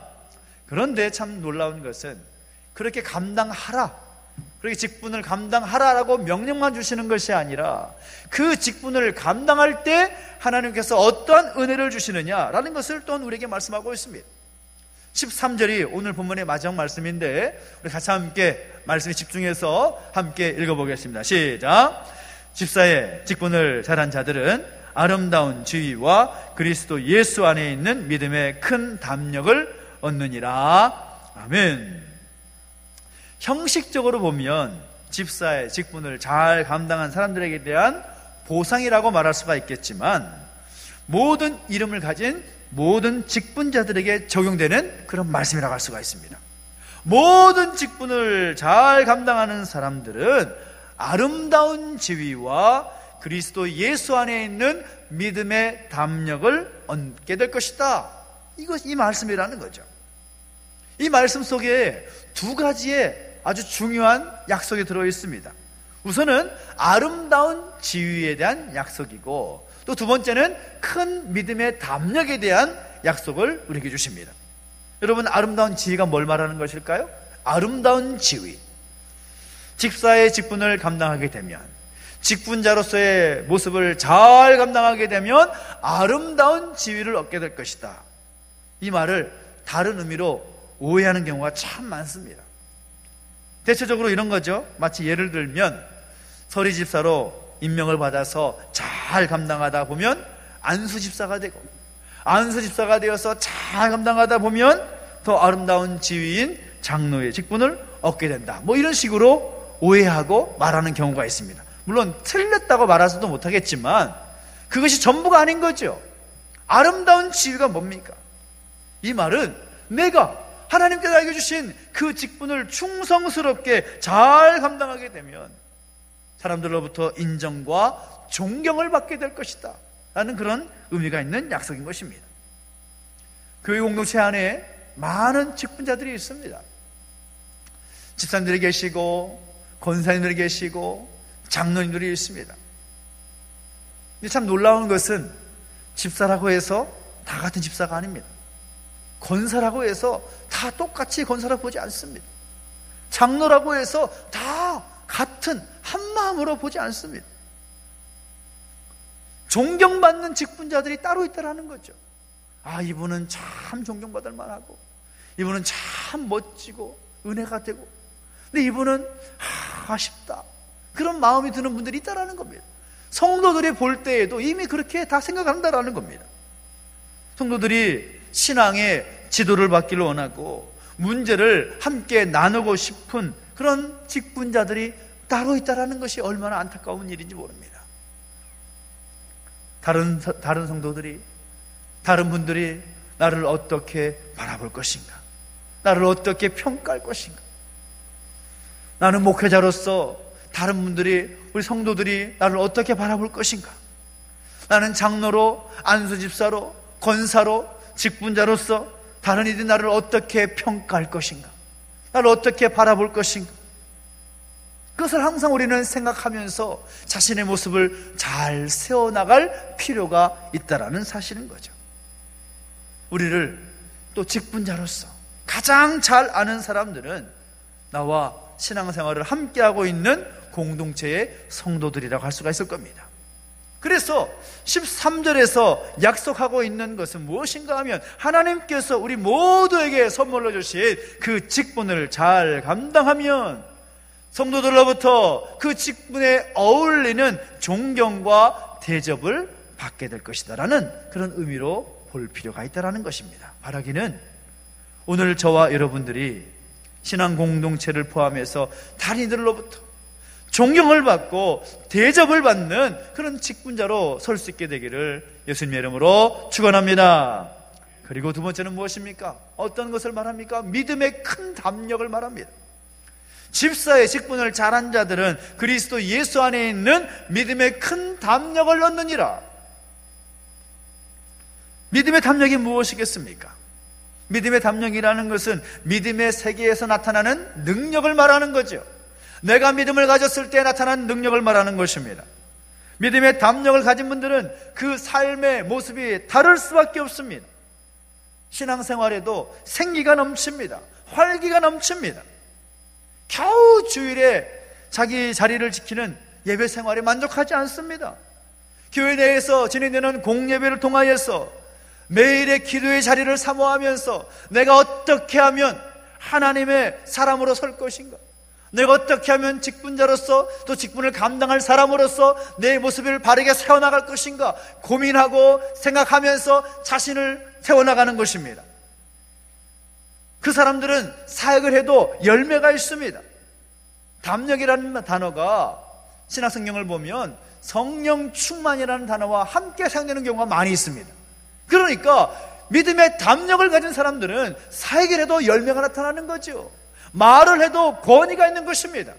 그런데 참 놀라운 것은 그렇게 감당하라, 그렇게 직분을 감당하라라고 명령만 주시는 것이 아니라 그 직분을 감당할 때 하나님께서 어떠한 은혜를 주시느냐라는 것을 또 우리에게 말씀하고 있습니다. 13절이 오늘 본문의 마지막 말씀인데 우리 같이 함께 말씀에 집중해서 함께 읽어보겠습니다. 시작. 집사의 직분을 잘한 자들은 아름다운 지위와 그리스도 예수 안에 있는 믿음의 큰 담력을 얻느니라. 아멘. 형식적으로 보면 집사의 직분을 잘 감당한 사람들에게 대한 보상이라고 말할 수가 있겠지만, 모든 이름을 가진 모든 직분자들에게 적용되는 그런 말씀이라고 할 수가 있습니다. 모든 직분을 잘 감당하는 사람들은 아름다운 지위와 그리스도 예수 안에 있는 믿음의 담력을 얻게 될 것이다 이 말씀이라는 거죠. 이 말씀 속에 두 가지의 아주 중요한 약속이 들어있습니다. 우선은 아름다운 지위에 대한 약속이고, 또 두 번째는 큰 믿음의 담력에 대한 약속을 우리에게 주십니다. 여러분, 아름다운 지위가 뭘 말하는 것일까요? 아름다운 지위, 집사의 직분을 감당하게 되면, 직분자로서의 모습을 잘 감당하게 되면 아름다운 지위를 얻게 될 것이다. 이 말을 다른 의미로 오해하는 경우가 참 많습니다. 대체적으로 이런 거죠. 마치 예를 들면 서리 집사로 임명을 받아서 잘 감당하다 보면 안수 집사가 되고, 안수 집사가 되어서 잘 감당하다 보면 더 아름다운 지위인 장로의 직분을 얻게 된다. 뭐 이런 식으로 오해하고 말하는 경우가 있습니다. 물론 틀렸다고 말할 수도 못하겠지만 그것이 전부가 아닌 거죠. 아름다운 지위가 뭡니까? 이 말은 내가 하나님께서 나에게 주신 그 직분을 충성스럽게 잘 감당하게 되면 사람들로부터 인정과 존경을 받게 될 것이다 라는 그런 의미가 있는 약속인 것입니다. 교회 공동체 안에 많은 직분자들이 있습니다. 집사님들이 계시고 권사님들이 계시고 장로님들이 있습니다. 근데 참 놀라운 것은 집사라고 해서 다 같은 집사가 아닙니다. 권사라고 해서 다 똑같이 권사라고 보지 않습니다. 장로라고 해서 다 같은 한 마음으로 보지 않습니다. 존경받는 직분자들이 따로 있다라는 거죠. 아, 이분은 참 존경받을 만하고, 이분은 참 멋지고 은혜가 되고, 근데 이분은 아쉽다, 그런 마음이 드는 분들이 있다라는 겁니다. 성도들이 볼 때에도 이미 그렇게 다 생각한다라는 겁니다. 성도들이 신앙의 지도를 받기를 원하고 문제를 함께 나누고 싶은 그런 직분자들이 따로 있다라는 것이 얼마나 안타까운 일인지 모릅니다. 다른 성도들이, 다른 분들이 나를 어떻게 바라볼 것인가, 나를 어떻게 평가할 것인가, 나는 목회자로서 다른 분들이, 우리 성도들이 나를 어떻게 바라볼 것인가, 나는 장로로, 안수집사로, 권사로, 직분자로서 다른 이들이 나를 어떻게 평가할 것인가, 나를 어떻게 바라볼 것인가, 그것을 항상 우리는 생각하면서 자신의 모습을 잘 세워나갈 필요가 있다라는 사실인 거죠. 우리를 또 직분자로서 가장 잘 아는 사람들은 나와 신앙생활을 함께하고 있는 공동체의 성도들이라고 할 수가 있을 겁니다. 그래서 13절에서 약속하고 있는 것은 무엇인가 하면 하나님께서 우리 모두에게 선물로 주신 그 직분을 잘 감당하면 성도들로부터 그 직분에 어울리는 존경과 대접을 받게 될 것이다 라는 그런 의미로 볼 필요가 있다는 것입니다. 바라기는 오늘 저와 여러분들이 신앙 공동체를 포함해서 다른 이들로부터 존경을 받고 대접을 받는 그런 직분자로 설 수 있게 되기를 예수님의 이름으로 축원합니다. 그리고 두 번째는 무엇입니까? 어떤 것을 말합니까? 믿음의 큰 담력을 말합니다. 집사의 직분을 잘한 자들은 그리스도 예수 안에 있는 믿음의 큰 담력을 얻느니라. 믿음의 담력이 무엇이겠습니까? 믿음의 담력이라는 것은 믿음의 세계에서 나타나는 능력을 말하는 거죠. 내가 믿음을 가졌을 때 나타나는 능력을 말하는 것입니다. 믿음의 담력을 가진 분들은 그 삶의 모습이 다를 수밖에 없습니다. 신앙생활에도 생기가 넘칩니다. 활기가 넘칩니다. 겨우 주일에 자기 자리를 지키는 예배 생활에 만족하지 않습니다. 교회 내에서 진행되는 공예배를 통하여서 매일의 기도의 자리를 사모하면서 내가 어떻게 하면 하나님의 사람으로 설 것인가, 내가 어떻게 하면 직분자로서 또 직분을 감당할 사람으로서 내 모습을 바르게 세워나갈 것인가 고민하고 생각하면서 자신을 세워나가는 것입니다. 그 사람들은 사역을 해도 열매가 있습니다. 담력이라는 단어가 신약성경을 보면 성령 충만이라는 단어와 함께 사용되는 경우가 많이 있습니다. 그러니까 믿음의 담력을 가진 사람들은 사역을 해도 열매가 나타나는 거죠. 말을 해도 권위가 있는 것입니다.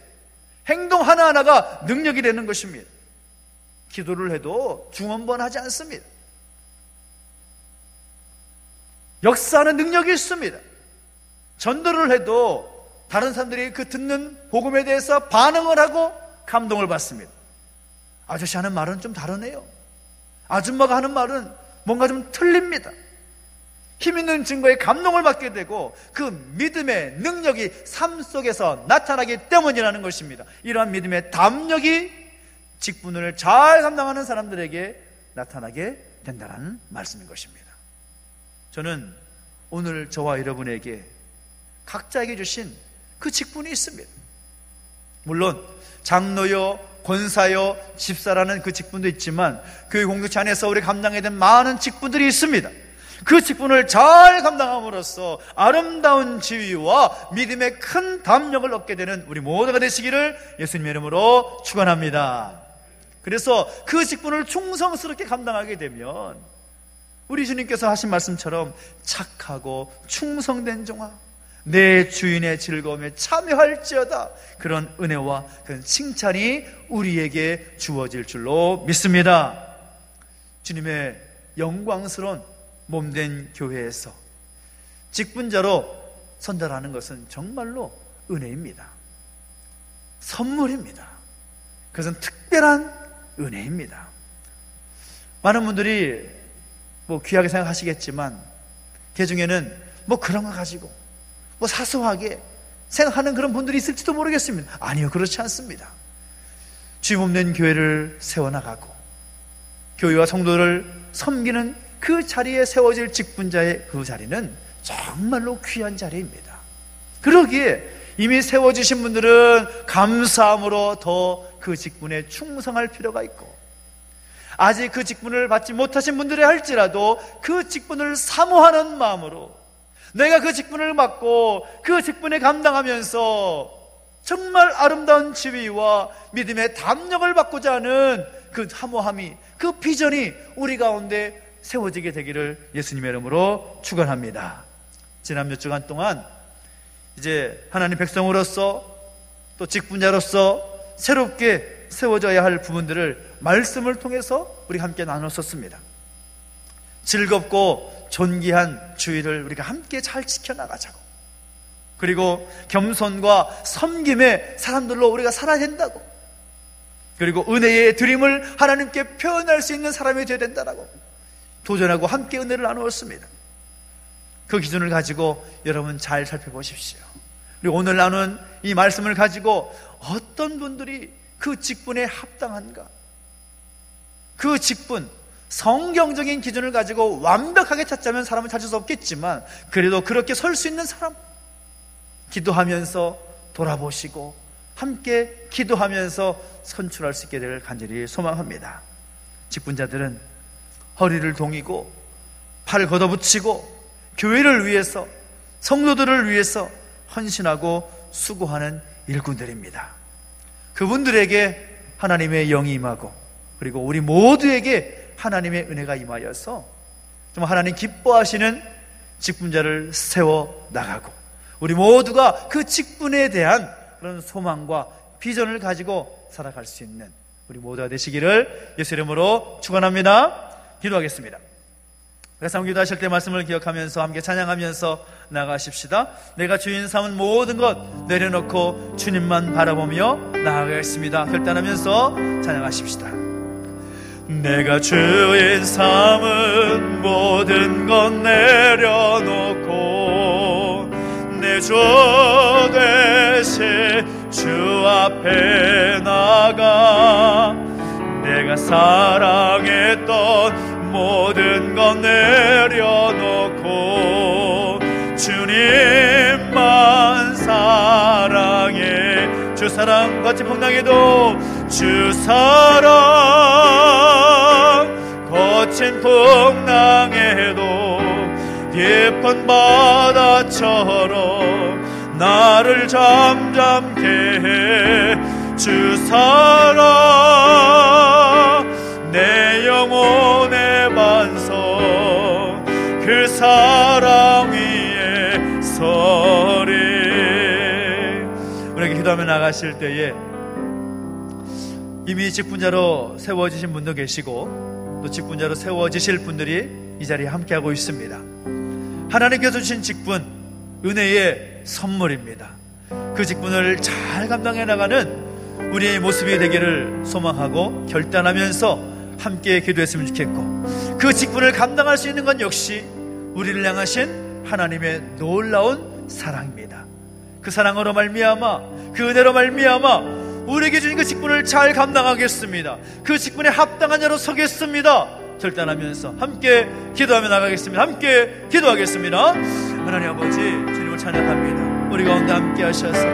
행동 하나하나가 능력이 되는 것입니다. 기도를 해도 중언번하지 않습니다. 역사하는 능력이 있습니다. 전도를 해도 다른 사람들이 그 듣는 복음에 대해서 반응을 하고 감동을 받습니다. 아저씨 하는 말은 좀 다르네요. 아줌마가 하는 말은 뭔가 좀 틀립니다. 힘있는 증거에 감동을 받게 되고 그 믿음의 능력이 삶 속에서 나타나기 때문이라는 것입니다. 이러한 믿음의 담력이 직분을 잘 감당하는 사람들에게 나타나게 된다는 말씀인 것입니다. 저는 오늘 저와 여러분에게 각자에게 주신 그 직분이 있습니다. 물론 장로요, 권사요, 집사라는 그 직분도 있지만 교회 공동체 안에서 우리 감당해야 될 많은 직분들이 있습니다. 그 직분을 잘 감당함으로써 아름다운 지위와 믿음의 큰 담력을 얻게 되는 우리 모두가 되시기를 예수님의 이름으로 축원합니다. 그래서 그 직분을 충성스럽게 감당하게 되면 우리 주님께서 하신 말씀처럼 착하고 충성된 종아 내 주인의 즐거움에 참여할지어다, 그런 은혜와 그런 칭찬이 우리에게 주어질 줄로 믿습니다. 주님의 영광스러운 몸된 교회에서 직분자로 선전하는 것은 정말로 은혜입니다. 선물입니다. 그것은 특별한 은혜입니다. 많은 분들이 귀하게 생각하시겠지만 그 중에는 그런 거 가지고 사소하게 생각하는 그런 분들이 있을지도 모르겠습니다. 아니요, 그렇지 않습니다. 주님 몸된 교회를 세워나가고 교회와 성도를 섬기는 그 자리에 세워질 직분자의 그 자리는 정말로 귀한 자리입니다. 그러기에 이미 세워주신 분들은 감사함으로 더 그 직분에 충성할 필요가 있고, 아직 그 직분을 받지 못하신 분들이 할지라도 그 직분을 사모하는 마음으로 내가 그 직분을 맡고 그 직분에 감당하면서 정말 아름다운 지위와 믿음의 담력을 받고자 하는 그 사모함이, 그 비전이 우리 가운데 세워지게 되기를 예수님의 이름으로 축원합니다. 지난 몇 주간 동안 이제 하나님 백성으로서 또 직분자로서 새롭게 세워져야 할 부분들을 말씀을 통해서 우리 함께 나눴었습니다. 즐겁고 존귀한 주의를 우리가 함께 잘 지켜나가자고, 그리고 겸손과 섬김의 사람들로 우리가 살아야 된다고, 그리고 은혜의 드림을 하나님께 표현할 수 있는 사람이 되어야 된다고 도전하고 함께 은혜를 나누었습니다. 그 기준을 가지고 여러분 잘 살펴보십시오. 그리고 오늘 나눈 이 말씀을 가지고 어떤 분들이 그 직분에 합당한가, 그 직분, 성경적인 기준을 가지고 완벽하게 찾자면 사람을 찾을 수 없겠지만 그래도 그렇게 설 수 있는 사람, 기도하면서 돌아보시고 함께 기도하면서 선출할 수 있게 될 간절히 소망합니다. 직분자들은 허리를 동이고 팔을 걷어붙이고 교회를 위해서, 성도들을 위해서 헌신하고 수고하는 일꾼들입니다. 그분들에게 하나님의 영이 임하고 그리고 우리 모두에게 하나님의 은혜가 임하여서 좀 하나님 기뻐하시는 직분자를 세워 나가고 우리 모두가 그 직분에 대한 그런 소망과 비전을 가지고 살아갈 수 있는 우리 모두가 되시기를 예수 이름으로 축원합니다. 기도하겠습니다. 그래서 기도하실 때 말씀을 기억하면서 함께 찬양하면서 나아가십시다. 내가 주인 삼은 모든 것 내려놓고 주님만 바라보며 나아가겠습니다. 결단하면서 찬양하십시다. 내가 주인 삼은 모든 것 내려놓고 내 주 되신 주 앞에 나가 내가 사랑했던 모든 것 내려놓고 주님만 사랑해. 주 사랑 거친 풍랑에도 주 사랑 거친 풍랑에도 깊은 바다처럼 나를 잠잠케 해. 주 사랑 내 영혼의 반석 그 사랑 위에 서리. 우리에게 기도하며 나가실 때에 이미 직분자로 세워지신 분도 계시고 또 직분자로 세워지실 분들이 이 자리에 함께하고 있습니다. 하나님께서 주신 직분, 은혜의 선물입니다. 그 직분을 잘 감당해 나가는 우리의 모습이 되기를 소망하고 결단하면서 함께 기도했으면 좋겠고, 그 직분을 감당할 수 있는 건 역시 우리를 향하신 하나님의 놀라운 사랑입니다. 그 사랑으로 말미암아, 그 은혜로 말미암아 우리에게 주신 그 직분을 잘 감당하겠습니다. 그 직분에 합당한 자로 서겠습니다. 결단하면서 함께 기도하며 나가겠습니다. 함께 기도하겠습니다. 하나님 아버지, 주님을 찬양합니다. 우리 가운데 함께 하셔서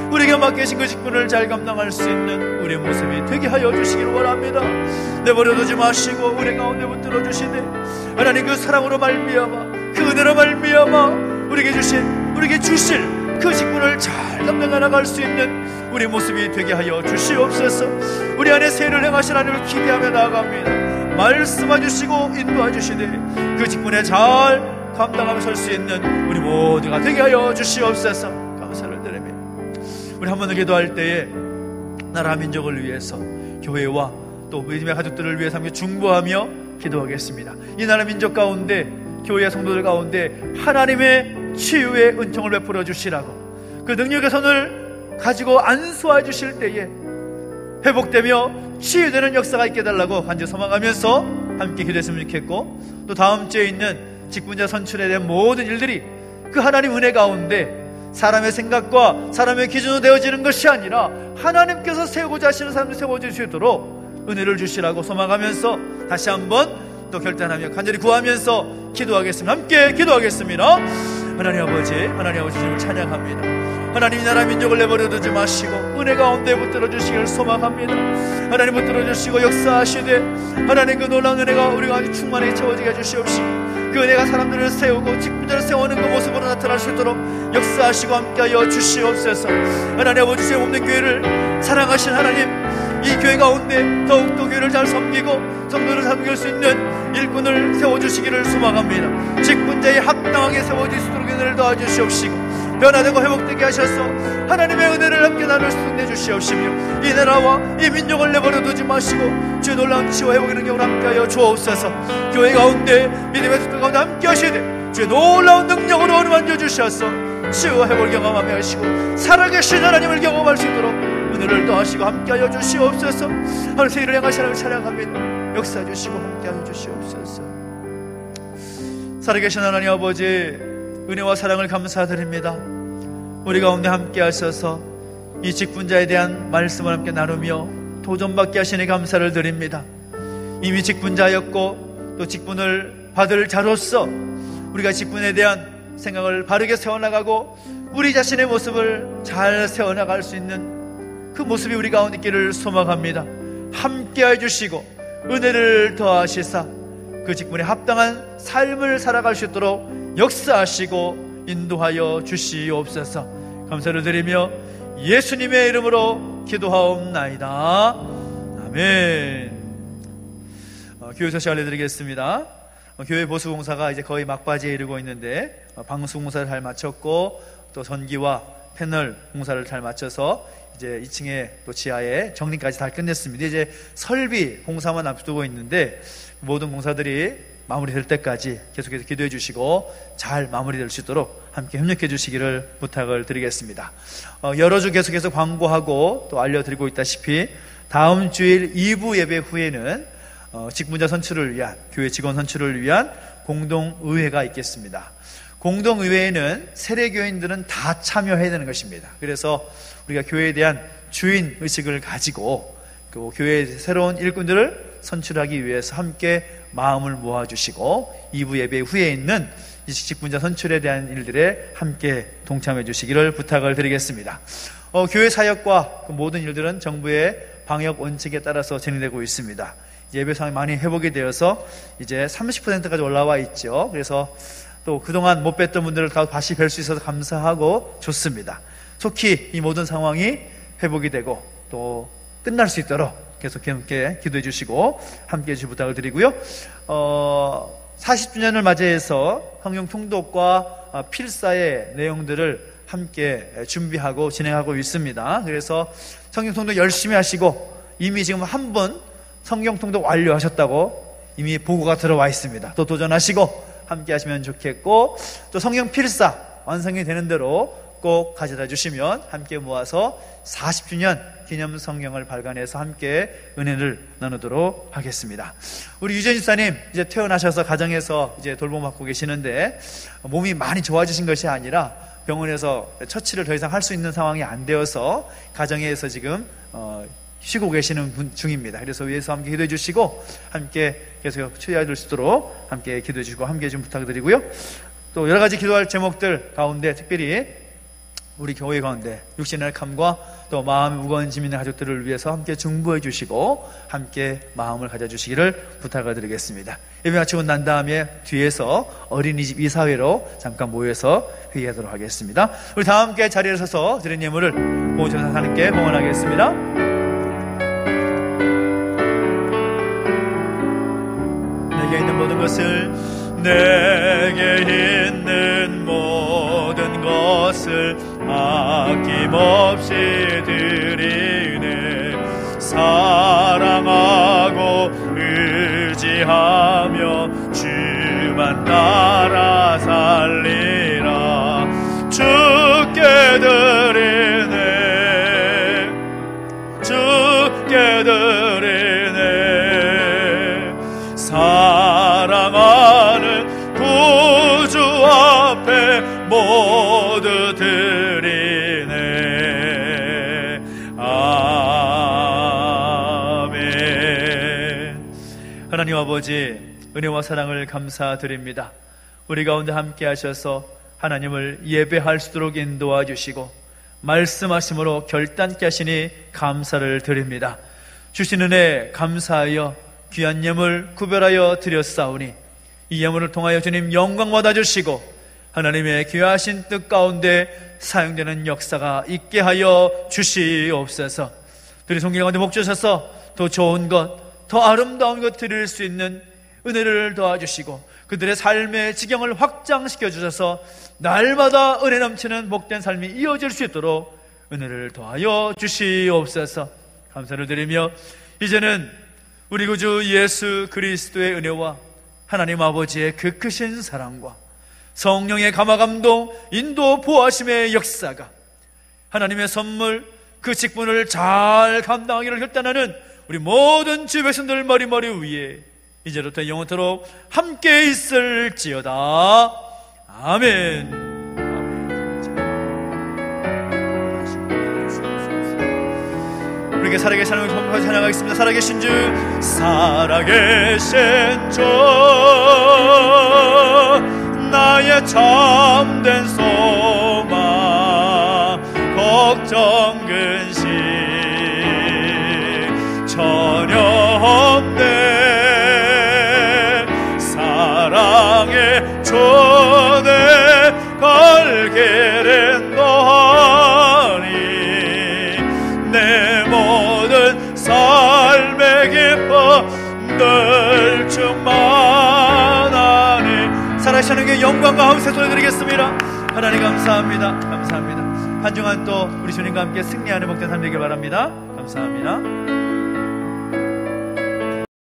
우리에게 맡기신 그 직분을 잘 감당할 수 있는 우리의 모습이 되게 하여 주시기를 원합니다. 내버려두지 마시고 우리 가운데 붙들어 주시네. 하나님, 그 사랑으로 말미암아, 그 은혜로 말미암아 우리에게 주실 그 직분을 잘 감당해 나갈 수 있는 우리 모습이 되게 하여 주시옵소서. 우리 안에 세를 행하신 하나님을 기대하며 나아갑니다. 말씀해 주시고 인도해 주시되 그 직분에 잘 감당하며 설 수 있는 우리 모두가 되게 하여 주시옵소서. 감사를 드립니다. 우리 한 번 더 기도할 때에 나라 민족을 위해서, 교회와 또 믿음의 가족들을 위해서 함께 중보하며 기도하겠습니다. 이 나라 민족 가운데, 교회 성도들 가운데 하나님의 치유의 은총을 베풀어 주시라고, 그 능력의 손을 가지고 안수해 주실 때에 회복되며 치유되는 역사가 있게 해달라고 간절히 소망하면서 함께 기도했으면 좋겠고, 또 다음 주에 있는 직분자 선출에 대한 모든 일들이 그 하나님 은혜 가운데 사람의 생각과 사람의 기준으로 되어지는 것이 아니라 하나님께서 세우고자 하시는 사람을 세워주시도록 은혜를 주시라고 소망하면서 다시 한번 또 결단하며 간절히 구하면서 기도하겠습니다. 함께 기도하겠습니다. 하나님 아버지 주님을 찬양합니다. 하나님, 이 나라 민족을 내버려두지 마시고 은혜 가운데 붙들어 주시기를 소망합니다. 하나님, 붙들어 주시고 역사하시되 하나님, 그 놀라운 은혜가 우리가 아주 충만하게 채워지게 해주시옵시고, 그 은혜가 사람들을 세우고 직분자를 세우는 그 모습으로 나타날 수 있도록 역사하시고 함께하여 주시옵소서. 하나님 아버지, 죄 없는 교회를 사랑하신 하나님, 이 교회 가운데 더욱더 교회를 잘 섬기고 성도를 섬길 수 있는 일꾼을 세워주시기를 소망합니다. 직분자에 합당하게 세워질 수 있도록 은혜를 도와주시옵시고, 변화되고 회복되게 하셔서 하나님의 은혜를 함께 나눌 수 있게 해주시옵시며, 이 나라와 이 민족을 내버려두지 마시고 주의 놀라운 치유와 회복의 능력을 함께하여 주옵소서. 교회 가운데 믿음의 속들 가운데 함께 하시되 주의 놀라운 능력으로 어루만져 주셔서 치유와 회복을 경험하며 하시고 살아계신 하나님을 경험할 수 있도록 은혜를 더하시고 함께하여 주시옵소서. 하늘 세일을 향하신 하나님을 찬양합니다. 역사해 주시고 함께하여 주시옵소서. 살아계신 하나님 아버지, 은혜와 사랑을 감사드립니다. 우리 가운데 함께 하셔서 이 직분자에 대한 말씀을 함께 나누며 도전받게 하시니 감사를 드립니다. 이미 직분자였고 또 직분을 받을 자로서 우리가 직분에 대한 생각을 바르게 세워나가고 우리 자신의 모습을 잘 세워나갈 수 있는 그 모습이 우리 가운데 있기를 소망합니다. 함께 해주시고 은혜를 더하시사 그 직분에 합당한 삶을 살아갈 수 있도록 역사하시고 인도하여 주시옵소서. 감사를 드리며 예수님의 이름으로 기도하옵나이다. 아멘. 교회 소식 알려드리겠습니다. 교회 보수공사가 이제 거의 막바지에 이르고 있는데, 방수 공사를 잘 마쳤고 또 전기와 패널 공사를 잘 마쳐서 이제 2층에 또 지하에 정리까지 다 끝냈습니다. 이제 설비 공사만 앞두고 있는데 모든 공사들이 마무리될 때까지 계속해서 기도해 주시고 잘 마무리될 수 있도록 함께 협력해 주시기를 부탁을 드리겠습니다. 여러 주 계속해서 광고하고 또 알려드리고 있다시피 다음 주일 2부 예배 후에는 직분자 선출을 위한, 교회 직원 선출을 위한 공동의회가 있겠습니다. 공동의회에는 세례교인들은 다 참여해야 되는 것입니다. 그래서 우리가 교회에 대한 주인의식을 가지고 그 교회의 새로운 일꾼들을 선출하기 위해서 함께 마음을 모아주시고 2부 예배 후에 있는 이 직분자 선출에 대한 일들에 함께 동참해 주시기를 부탁을 드리겠습니다. 교회 사역과 그 모든 일들은 정부의 방역 원칙에 따라서 진행되고 있습니다. 예배 상황이 많이 회복이 되어서 이제 30%까지 올라와 있죠. 그래서 또 그동안 못 뵀던 분들을 다시 뵐 수 있어서 감사하고 좋습니다. 속히 이 모든 상황이 회복이 되고 또 끝날 수 있도록 계속 함께 기도해 주시고 함께 해주실 부탁을 드리고요. 40주년을 맞이해서 성경 통독과 필사의 내용들을 함께 준비하고 진행하고 있습니다. 그래서 성경 통독 열심히 하시고 이미 지금 한 번 성경 통독 완료하셨다고 이미 보고가 들어와 있습니다. 또 도전하시고 함께 하시면 좋겠고, 또 성경 필사 완성이 되는 대로 꼭 가져다 주시면 함께 모아서 40주년 기념 성경을 발간해서 함께 은혜를 나누도록 하겠습니다. 우리 유전 집사님 이제 퇴원하셔서 가정에서 이제 돌봄받고 계시는데, 몸이 많이 좋아지신 것이 아니라 병원에서 처치를 더 이상 할 수 있는 상황이 안 되어서 가정에서 지금 쉬고 계시는 중입니다. 그래서 위에서 함께 기도해 주시고 함께 계속 치유될 수 있도록 함께 기도해 주시고 함께 좀 부탁드리고요. 또 여러 가지 기도할 제목들 가운데 특별히 우리 교회 가운데 육신의 감과 또 마음이 무거운 짐 있는 가족들을 위해서 함께 중보해 주시고 함께 마음을 가져주시기를 부탁을 드리겠습니다. 예배 마치고 난 다음에 뒤에서 어린이집 이사회로 잠깐 모여서 회의하도록 하겠습니다. 우리 다 함께 자리에 서서 드린 예물을 모조사 하나님께 봉헌하겠습니다. 내게 있는 모든 것을, 내게 있는 모든 것을 아낌없이 드리네. 사랑하고 의지하며 주만 따라 살리라. 주께 드리네, 주께 드리네. 사랑하는 구주 앞에 모두 드리네. 아멘. 하나님 아버지, 은혜와 사랑을 감사드립니다. 우리 가운데 함께 하셔서 하나님을 예배할 수 있도록 인도하 주시고 말씀하심으로 결단케 하시니 감사를 드립니다. 주신 은혜 감사하여 귀한 예물 구별하여 드렸사오니 이 예물을 통하여 주님 영광 받아주시고 하나님의 귀하신 뜻 가운데 사용되는 역사가 있게 하여 주시옵소서. 우리 성경 가운데 목 주셔서 더 좋은 것, 더 아름다운 것 드릴 수 있는 은혜를 도와주시고 그들의 삶의 지경을 확장시켜 주셔서 날마다 은혜 넘치는 복된 삶이 이어질 수 있도록 은혜를 더하여 주시옵소서. 감사를 드리며 이제는 우리 구주 예수 그리스도의 은혜와 하나님 아버지의 그 크신 사랑과 성령의 감화감동, 인도, 보호하심의 역사가 하나님의 선물, 그 직분을 잘 감당하기를 결단하는 우리 모든 주 백성들 머리머리 위에 이제부터 영원토록 함께 있을지어다. 아멘. 우리에게 살아계신 하나님을 찬양하겠습니다. 살아계신 주, 살아계신 주, 나의 참된 소망, 걱정 근심 전혀 없네. 사랑의 주내 갈 길은 너하니 내 모든 삶의 기쁨 늘 충만하니. 살아계신 하나님께 영광과 함께 돌려드리겠습니다. 하나님 감사합니다. 감사합니다. 한 주간 또 우리 주님과 함께 승리하는 복된 삶 되길 바랍니다. 감사합니다.